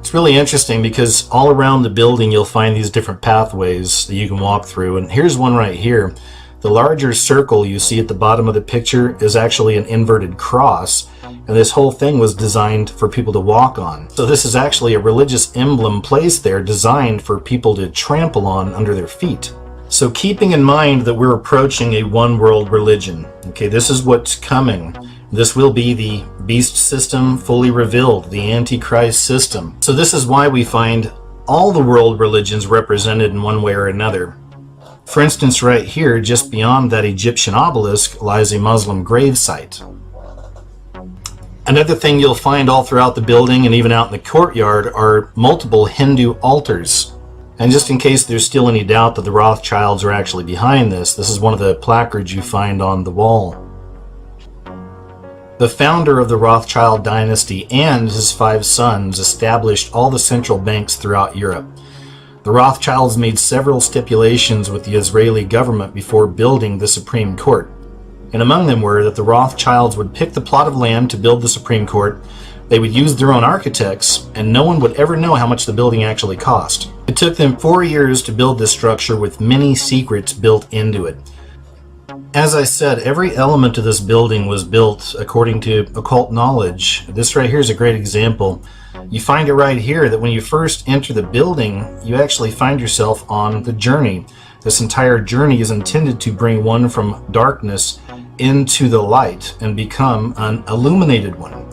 It's really interesting because all around the building you'll find these different pathways that you can walk through, and here's one right here. The larger circle you see at the bottom of the picture is actually an inverted cross, and this whole thing was designed for people to walk on. So this is actually a religious emblem placed there designed for people to trample on under their feet. So keeping in mind that we're approaching a one world religion, okay, this is what's coming. This will be the beast system fully revealed, the Antichrist system. So this is why we find all the world religions represented in one way or another. For instance, right here, just beyond that Egyptian obelisk, lies a Muslim gravesite. Another thing you'll find all throughout the building and even out in the courtyard are multiple Hindu altars. And just in case there's still any doubt that the Rothschilds are actually behind this is one of the placards you find on the wall. The founder of the Rothschild dynasty and his 5 sons established all the central banks throughout Europe. The Rothschilds made several stipulations with the Israeli government before building the Supreme Court. And among them were that the Rothschilds would pick the plot of land to build the Supreme Court, they would use their own architects, and no one would ever know how much the building actually cost. It took them 4 years to build this structure with many secrets built into it. As I said, every element of this building was built according to occult knowledge. This right here is a great example. You find it right here that when you first enter the building, you actually find yourself on the journey. This entire journey is intended to bring one from darkness into the light and become an illuminated one.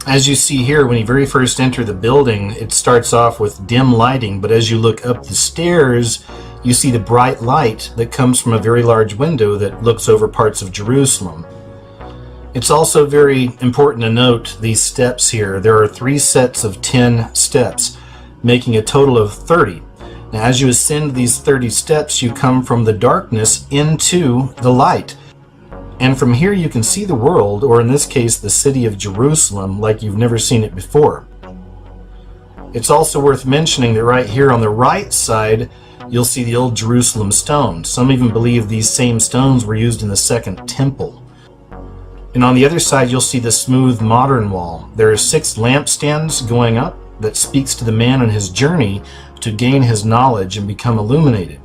As you see here, when you very first enter the building, it starts off with dim lighting, but as you look up the stairs, you see the bright light that comes from a very large window that looks over parts of Jerusalem. It's also very important to note these steps here. There are 3 sets of 10 steps, making a total of 30. Now, as you ascend these 30 steps, you come from the darkness into the light. And from here you can see the world, or in this case, the city of Jerusalem, like you've never seen it before. It's also worth mentioning that right here on the right side, you'll see the old Jerusalem stone. Some even believe these same stones were used in the Second Temple. And on the other side, you'll see the smooth modern wall. There are 6 lampstands going up that speaks to the man on his journey to gain his knowledge and become illuminated.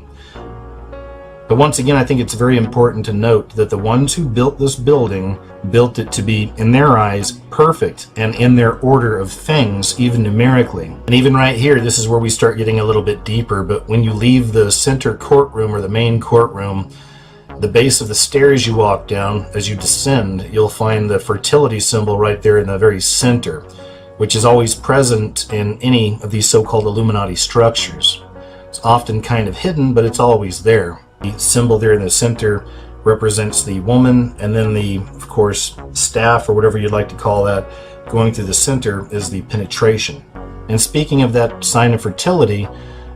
But once again, I think it's very important to note that the ones who built this building built it to be, in their eyes, perfect and in their order of things, even numerically. And even right here, this is where we start getting a little bit deeper, but when you leave the center courtroom or the main courtroom, the base of the stairs you walk down, as you descend, you'll find the fertility symbol right there in the very center, which is always present in any of these so-called Illuminati structures. It's often kind of hidden, but it's always there. The symbol there in the center represents the woman, and then the, of course, staff, or whatever you'd like to call that, going through the center is the penetration. And speaking of that sign of fertility,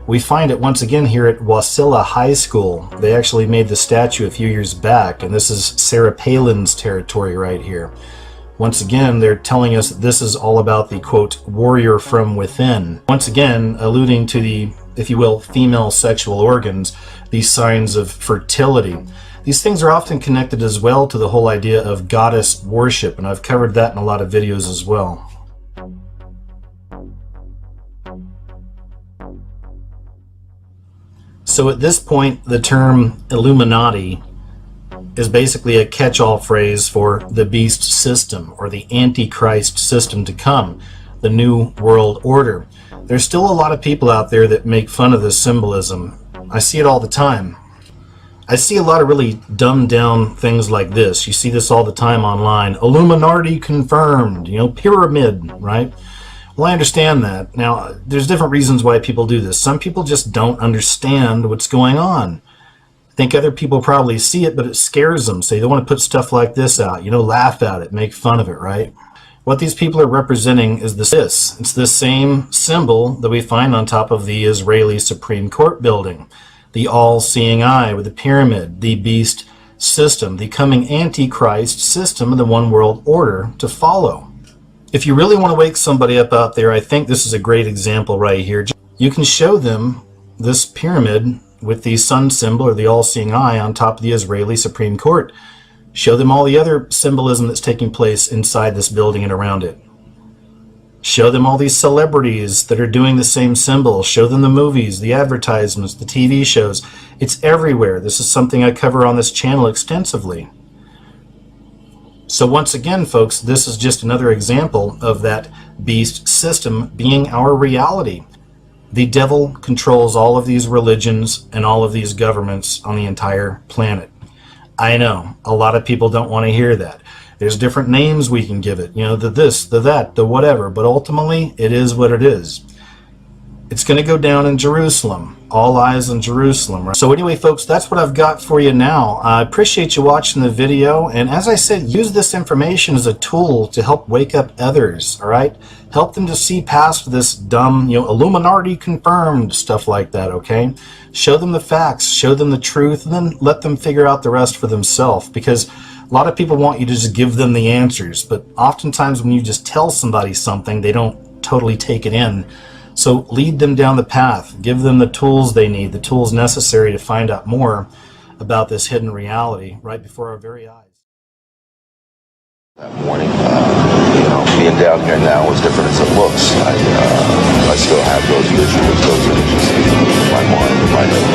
we find it once again here at Wasilla High School. They actually made the statue a few years back, and this is Sarah Palin's territory right here. Once again, they're telling us that this is all about the, quote, warrior from within. Once again, alluding to the, if you will, female sexual organs, these signs of fertility. These things are often connected as well to the whole idea of goddess worship, and I've covered that in a lot of videos as well. So at this point, the term Illuminati is basically a catch-all phrase for the beast system, or the Antichrist system to come, the New World Order. There's still a lot of people out there that make fun of this symbolism. I see it all the time. I see a lot of really dumbed down things like this. You see this all the time online. Illuminati confirmed, pyramid, right? Well, I understand that. Now, there's different reasons why people do this. Some people just don't understand what's going on. I think other people probably see it, but it scares them. So they don't want to put stuff like this out, laugh at it, make fun of it, right? What these people are representing is this. It's the same symbol that we find on top of the Israeli Supreme Court building. The all-seeing eye with the pyramid, the beast system, the coming Antichrist system of the one world order to follow. If you really want to wake somebody up out there, I think this is a great example right here. You can show them this pyramid with the sun symbol or the all-seeing eye on top of the Israeli Supreme Court. Show them all the other symbolism that's taking place inside this building and around it. Show them all these celebrities that are doing the same symbol. Show them the movies, the advertisements, the TV shows. It's everywhere. This is something I cover on this channel extensively. So once again, folks, this is just another example of that beast system being our reality. The devil controls all of these religions and all of these governments on the entire planet. I know, a lot of people don't want to hear that. There's different names we can give it, you know, the this, the that, the whatever, but ultimately it is what it is. It's going to go down in Jerusalem. All eyes on Jerusalem. Right? So anyway, folks, that's what I've got for you now. I appreciate you watching the video, and as I said, use this information as a tool to help wake up others, all right? Help them to see past this dumb, you know, Illuminati confirmed stuff like that, okay? Show them the facts, show them the truth, and then let them figure out the rest for themselves, because a lot of people want you to just give them the answers, but oftentimes when you just tell somebody something, they don't totally take it in. So lead them down the path, give them the tools they need, the tools necessary to find out more about this hidden reality right before our very eyes. That morning, being down here now is different as it looks. I still have those visuals, those images in my mind, in my head.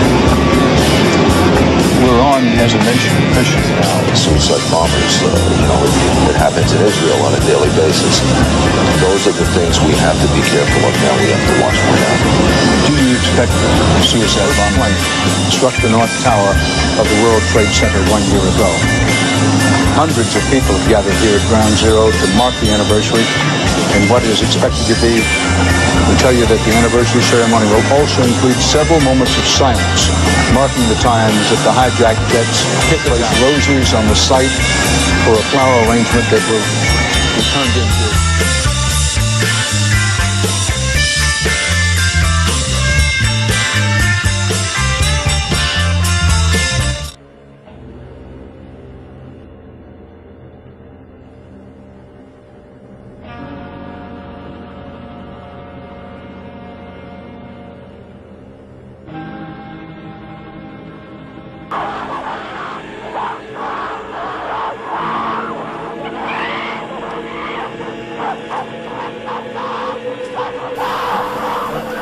We're on, as a nation, mission now. Suicide bombers, it happens in Israel on a daily basis. Those are the things we have to be careful of now. We have to watch for now. Do you expect a suicide bomb struck the North Tower of the World Trade Center 1 year ago? Hundreds of people have gathered here at Ground Zero to mark the anniversary and what is expected to be, we tell you that the anniversary ceremony will also include several moments of silence, marking the times that the hijacked jets place roses on the site for a flower arrangement that will be turned into.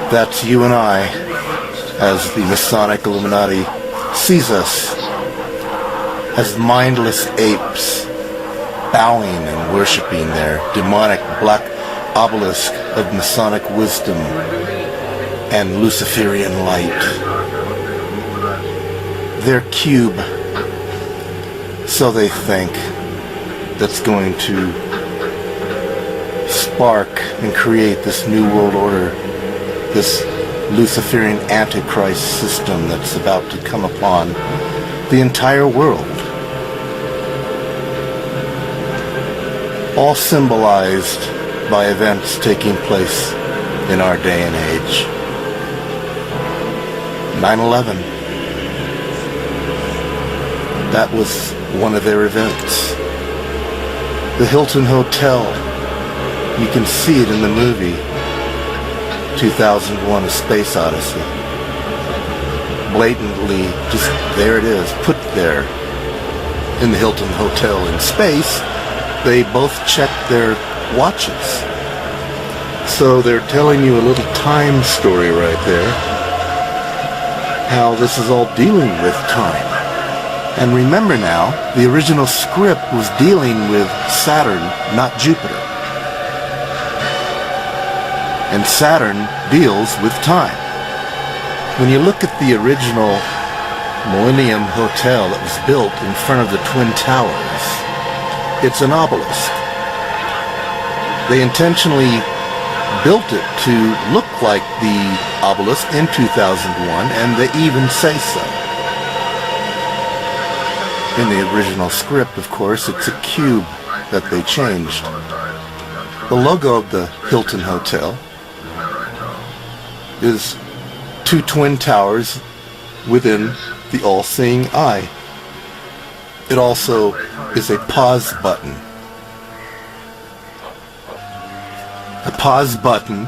That's you and I, as the Masonic Illuminati sees us, as mindless apes, bowing and worshipping their demonic black obelisk of Masonic wisdom and Luciferian light. Their cube, so they think, that's going to spark and create this new world order, this Luciferian Antichrist system that's about to come upon the entire world. All symbolized by events taking place in our day and age. 9/11. That was one of their events. The Hilton Hotel, you can see it in the movie 2001: A Space Odyssey. Blatantly, just there it is, put there in the Hilton Hotel in space. They both checked their watches. So they're telling you a little time story right there, how this is all dealing with time. And remember now, the original script was dealing with Saturn, not Jupiter. And Saturn deals with time. When you look at the original Millennium Hotel that was built in front of the Twin Towers, it's an obelisk. They intentionally built it to look like the obelisk in 2001, and they even say so. In the original script, of course, it's a cube that they changed. The logo of the Hilton Hotel is two twin towers within the all-seeing eye. It also is a pause button. The pause button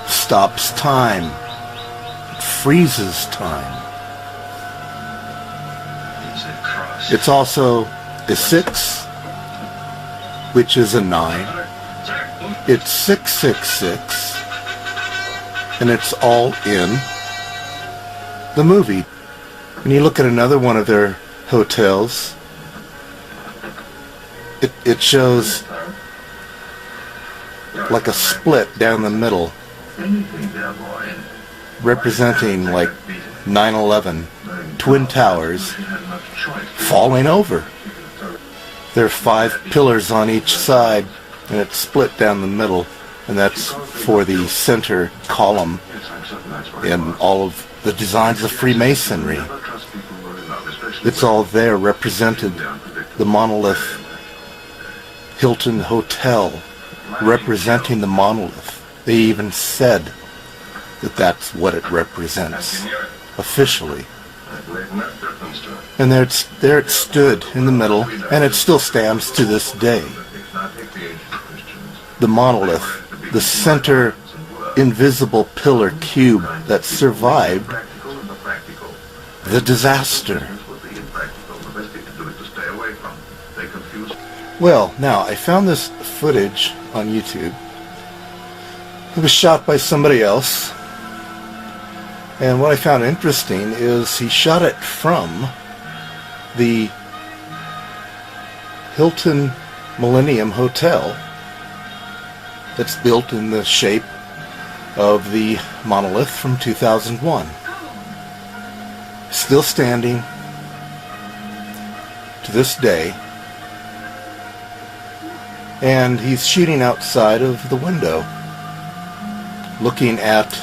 stops time. It freezes time. It's also a 6, which is a 9, It's 666, and it's all in the movie. When you look at another one of their hotels, it shows like a split down the middle, representing like 9/11, Twin Towers falling over. There are 5 pillars on each side, and it's split down the middle, and that's for the center column in all of the designs of Freemasonry. It's all there, represented. The monolith Hilton Hotel, representing the monolith. They even said that that's what it represents, officially. And there it stood in the middle, and it still stands to this day. The monolith, the center invisible pillar cube that survived the disaster. Well, now, I found this footage on YouTube. It was shot by somebody else. And what I found interesting is he shot it from the Hilton Millennium Hotel that's built in the shape of the monolith from 2001. Still standing to this day. And he's shooting outside of the window, looking at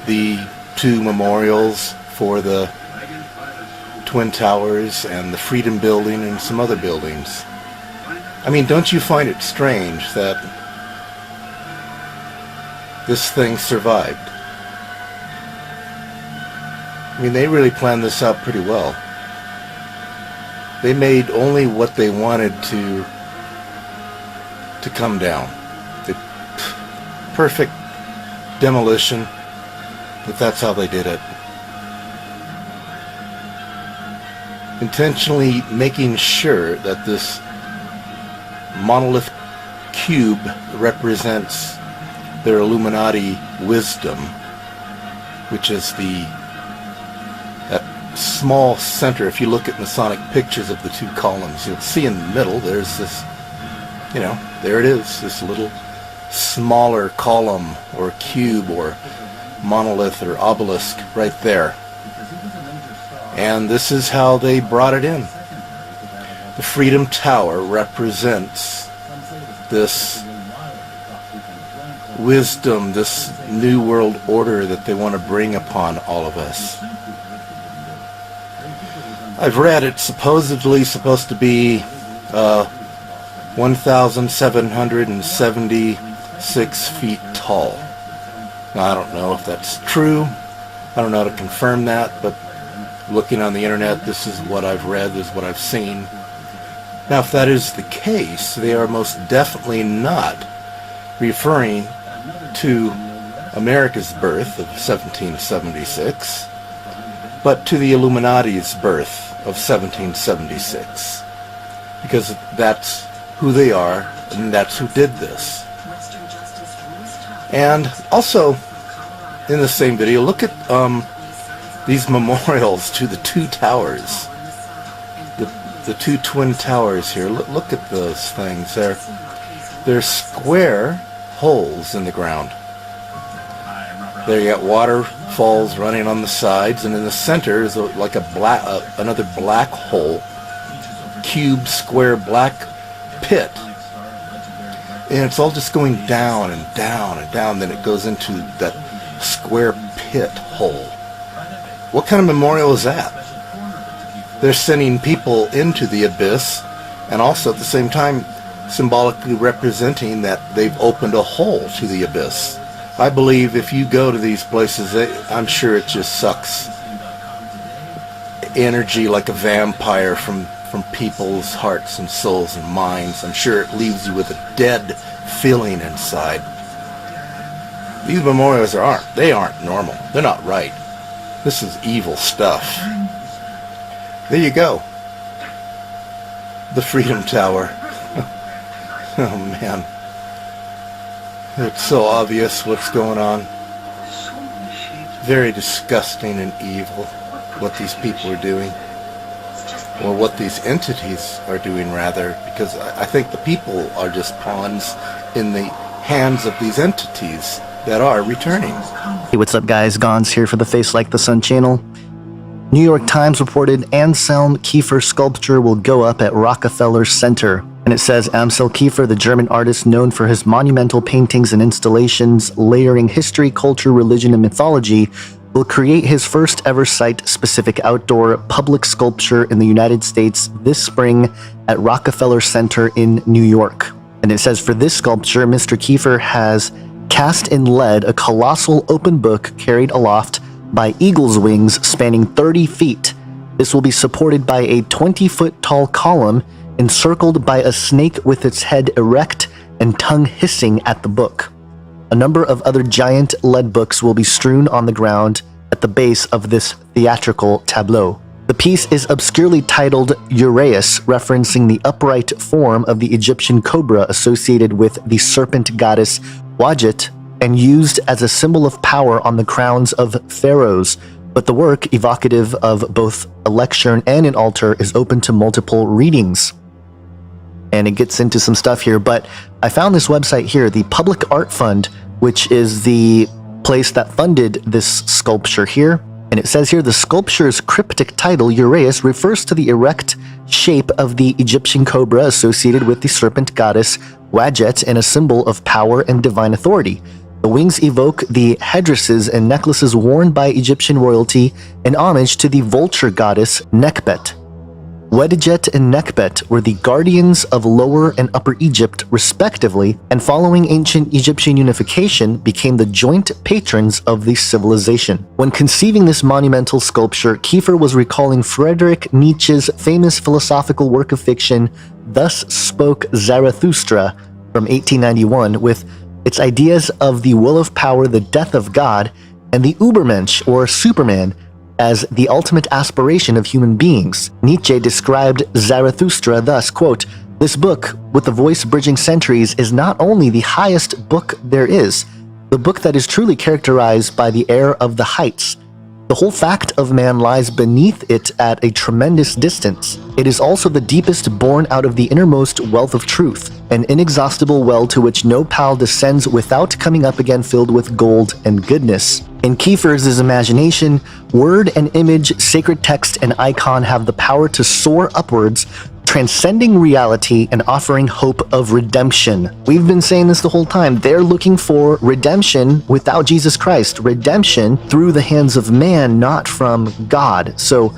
the 2 memorials for the Twin Towers and the Freedom Building and some other buildings. I mean, don't you find it strange that this thing survived? I mean, they really planned this out pretty well. They made only what they wanted to come down. The perfect demolition, but that's how they did it. Intentionally making sure that this monolith cube represents their Illuminati wisdom, which is that small center. If you look at Masonic pictures of the 2 columns, you'll see in the middle there's this, there it is, this little smaller column or cube or monolith or obelisk right there. And this is how they brought it in. The Freedom Tower represents this wisdom, this new world order that they want to bring upon all of us. I've read it's supposedly supposed to be 1,776 feet tall. Now, I don't know if that's true. I don't know how to confirm that, but looking on the internet, this is what I've read, this is what I've seen. Now, if that is the case, they are most definitely not referring to America's birth of 1776, but to the Illuminati's birth of 1776, because that's who they are, and that's who did this. And also, in the same video, look at these memorials to the 2 towers, the 2 twin towers here. Look at those things. They're square holes in the ground. There you got waterfalls running on the sides, and in the center is like another black hole, cube, square, black pit. And it's all just going down and down and down, then it goes into that square pit hole. What kind of memorial is that? They're sending people into the abyss, and also at the same time symbolically representing that they've opened a hole to the abyss. I believe if you go to these places, I'm sure it just sucks energy like a vampire from people's hearts and souls and minds. I'm sure it leaves you with a dead feeling inside. These memorials aren't normal. They're not right. This is evil stuff. There you go. The Freedom Tower. Oh man. It's so obvious what's going on. Very disgusting and evil what these people are doing. Or what these entities are doing, rather, because I think the people are just pawns in the hands of these entities that are returning. Hey, what's up, guys? Gons here for the Face Like the Sun channel. New York Times reported Anselm Kiefer sculpture will go up at Rockefeller Center. And it says Anselm Kiefer, the German artist known for his monumental paintings and installations layering history, culture, religion, and mythology, will create his first ever site-specific outdoor public sculpture in the United States this spring at Rockefeller Center in New York. And it says for this sculpture, Mr. Kiefer has cast in lead a colossal open book carried aloft by eagle's wings spanning 30 feet. This will be supported by a 20-foot tall column encircled by a snake with its head erect and tongue hissing at the book. A number of other giant lead books will be strewn on the ground at the base of this theatrical tableau. The piece is obscurely titled Uraeus, referencing the upright form of the Egyptian cobra associated with the serpent goddess Wadjet and used as a symbol of power on the crowns of pharaohs. But the work, evocative of both a lectern and an altar, is open to multiple readings. And it gets into some stuff here, but I found this website here, the Public Art Fund, which is the place that funded this sculpture here. And it says here, the sculpture's cryptic title, Uraeus, refers to the erect shape of the Egyptian cobra associated with the serpent goddess Wadjet and a symbol of power and divine authority. The wings evoke the headdresses and necklaces worn by Egyptian royalty in homage to the vulture goddess Nekhbet. Wadjet and Nekhbet were the guardians of Lower and Upper Egypt, respectively, and following ancient Egyptian unification, became the joint patrons of the civilization. When conceiving this monumental sculpture, Kiefer was recalling Friedrich Nietzsche's famous philosophical work of fiction, Thus Spoke Zarathustra, from 1891, with its ideas of the will of power, the death of God, and the Übermensch, or Superman, as the ultimate aspiration of human beings. Nietzsche described Zarathustra thus, quote, "This book, with the voice bridging centuries, is not only the highest book there is, the book that is truly characterized by the air of the heights. The whole fact of man lies beneath it at a tremendous distance. It is also the deepest born out of the innermost wealth of truth, an inexhaustible well to which no pal descends without coming up again filled with gold and goodness." In Kiefer's imagination, word and image, sacred text, and icon have the power to soar upwards, transcending reality and offering hope of redemption. We've been saying this the whole time. They're looking for redemption without Jesus Christ, redemption through the hands of man, not from God. So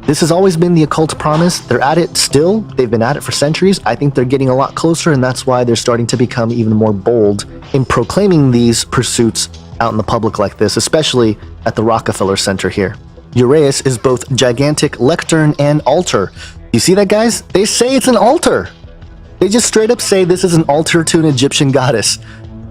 this has always been the occult promise. They're at it still. They've been at it for centuries. I think they're getting a lot closer, and that's why they're starting to become even more bold in proclaiming these pursuits out in the public like this, especially at the Rockefeller Center here. Uraeus is both gigantic lectern and altar. You see that, guys? They say it's an altar. They just straight up say this is an altar to an Egyptian goddess.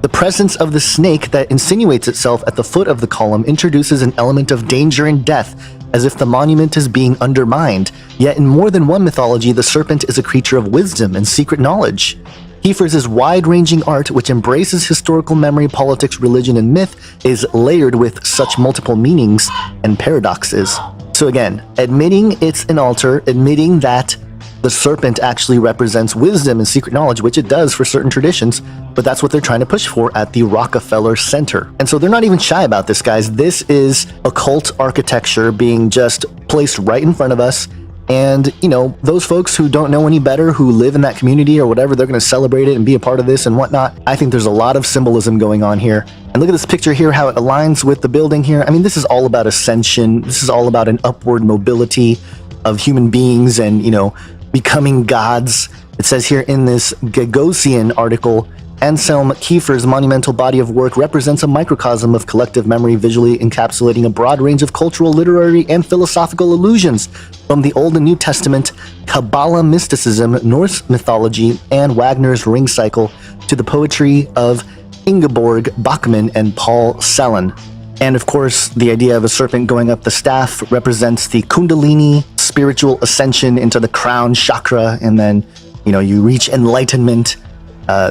The presence of the snake that insinuates itself at the foot of the column introduces an element of danger and death, as if the monument is being undermined. Yet in more than one mythology, the serpent is a creature of wisdom and secret knowledge. Kiefer's wide-ranging art, which embraces historical memory, politics, religion, and myth, is layered with such multiple meanings and paradoxes. So again, admitting it's an altar, admitting that the serpent actually represents wisdom and secret knowledge, which it does for certain traditions, but that's what they're trying to push for at the Rockefeller Center. And so they're not even shy about this, guys. This is occult architecture being just placed right in front of us. And, you know, those folks who don't know any better, who live in that community or whatever, they're going to celebrate it and be a part of this and whatnot. I think there's a lot of symbolism going on here. And look at this picture here, how it aligns with the building here. I mean, this is all about ascension. This is all about an upward mobility of human beings and, you know, becoming gods. It says here in this Gagosian article, Anselm Kiefer's monumental body of work represents a microcosm of collective memory, visually encapsulating a broad range of cultural, literary, and philosophical allusions from the Old and New Testament, Kabbalah mysticism, Norse mythology, and Wagner's Ring Cycle to the poetry of Ingeborg Bachmann and Paul Celan. And of course, the idea of a serpent going up the staff represents the Kundalini, spiritual ascension into the crown chakra, and then, you know, you reach enlightenment.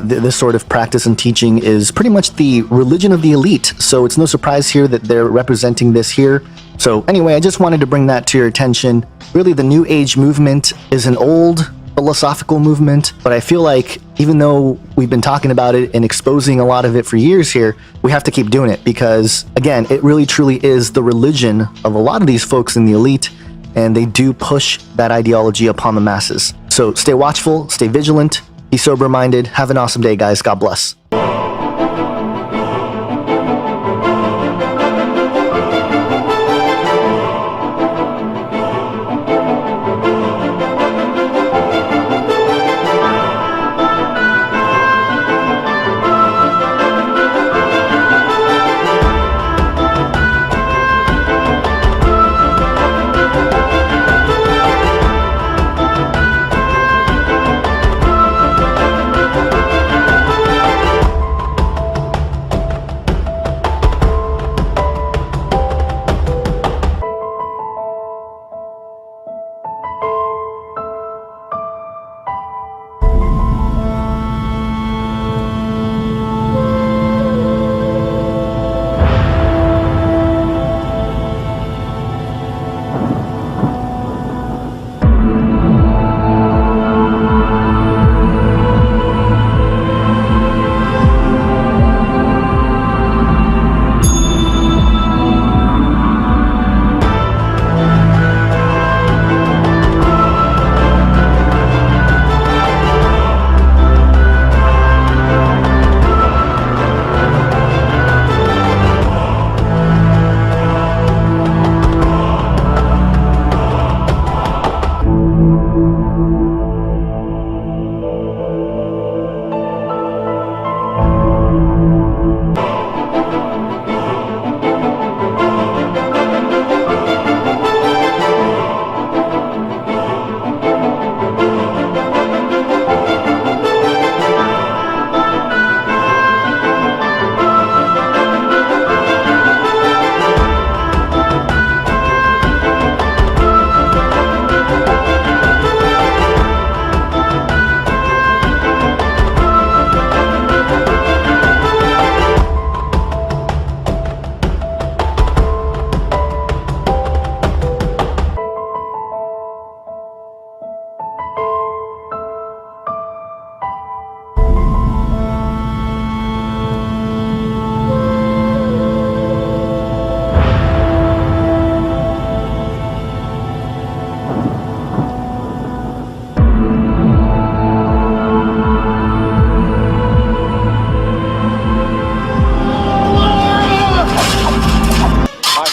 This sort of practice and teaching is pretty much the religion of the elite, so it's no surprise here that they're representing this here. So anyway, I just wanted to bring that to your attention. Really, the New Age movement is an old philosophical movement, but I feel like even though we've been talking about it and exposing a lot of it for years here, we have to keep doing it because, again, it really truly is the religion of a lot of these folks in the elite, and they do push that ideology upon the masses. So stay watchful, stay vigilant, be sober-minded. Have an awesome day, guys. God bless.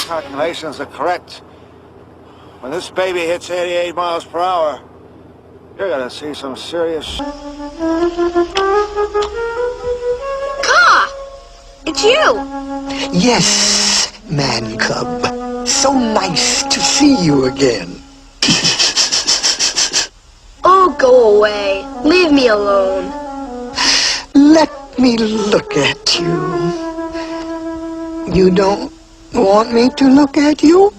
Calculations are correct. When this baby hits 88 miles per hour, you're gonna see some serious. Ka! It's you! Yes, man cub. So nice to see you again. Oh, go away. Leave me alone. Let me look at you. You don't want me to look at you?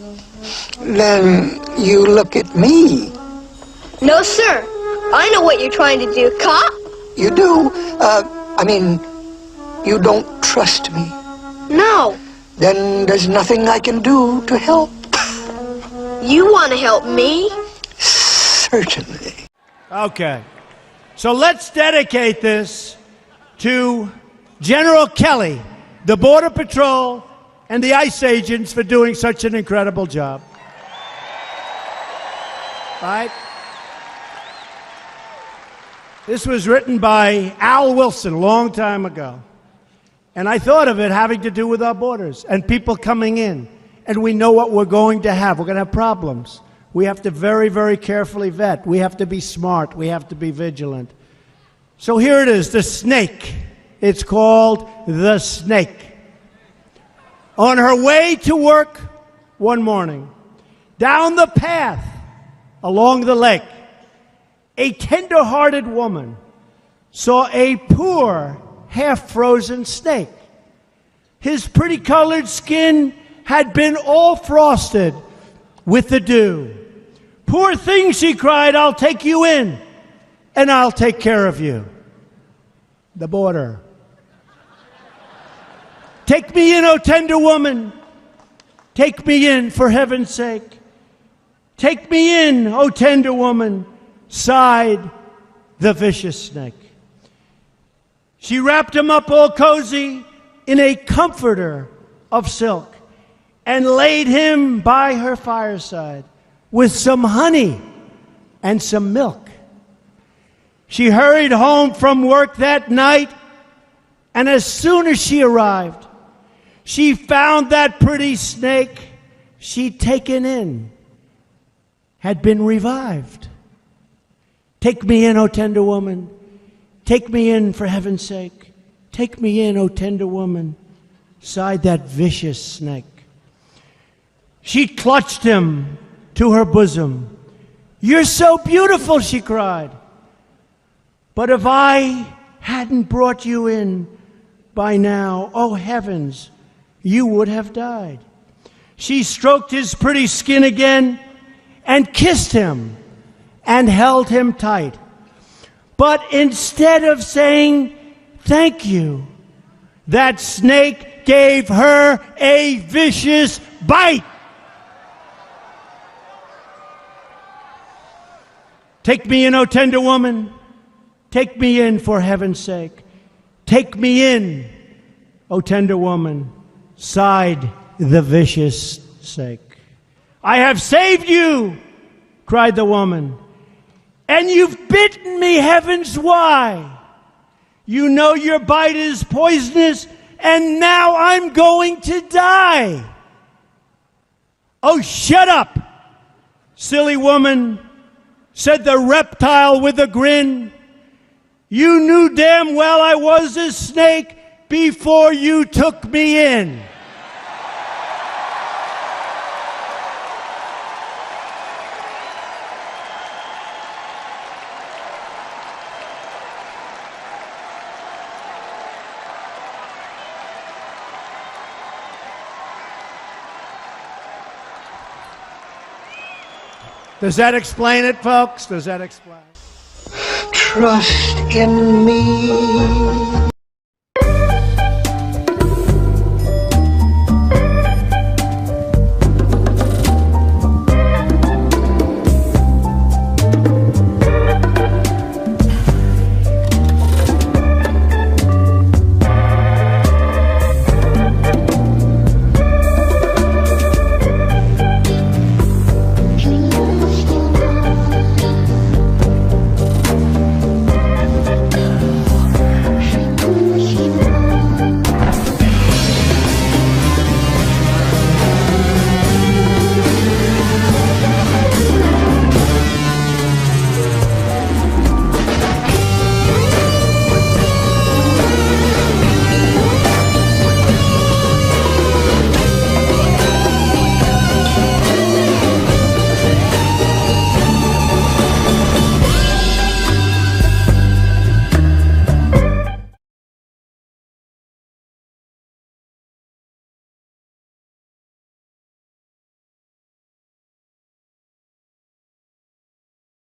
Then you look at me. No, sir. I know what you're trying to do, Ka. You do? I mean, you don't trust me. No. Then there's nothing I can do to help. You want to help me? Certainly. Okay. So let's dedicate this to General Kelly, the Border Patrol, and the ICE agents for doing such an incredible job. Right? This was written by Al Wilson a long time ago. And I thought of it having to do with our borders and people coming in. And we know what we're going to have. We're going to have problems. We have to very, very carefully vet. We have to be smart. We have to be vigilant. So here it is, the snake. It's called the snake. On her way to work one morning, down the path along the lake, a tender-hearted woman saw a poor, half-frozen snake. His pretty-colored skin had been all frosted with the dew. "Poor thing," she cried, "I'll take you in, and I'll take care of you." the border. Take me in, O tender woman. Take me in, for heaven's sake. Take me in, O tender woman, sighed the vicious snake. She wrapped him up all cozy in a comforter of silk and laid him by her fireside with some honey and some milk. She hurried home from work that night, and as soon as she arrived, she found that pretty snake she'd taken in had been revived. Take me in, O tender woman. Take me in, for heaven's sake. Take me in, O tender woman, sighed that vicious snake. She clutched him to her bosom. You're so beautiful, she cried. But if I hadn't brought you in by now, oh heavens, you would have died. She stroked his pretty skin again and kissed him and held him tight. But instead of saying thank you, that snake gave her a vicious bite. Take me in, O tender woman. Take me in, for heaven's sake. Take me in, O tender woman, sighed the vicious snake. I have saved you, cried the woman, and you've bitten me, heavens, why? You know your bite is poisonous, and now I'm going to die. Oh, shut up, silly woman, said the reptile with a grin. You knew damn well I was a snake before you took me in. Does that explain it, folks? Does that explain it? Trust in me.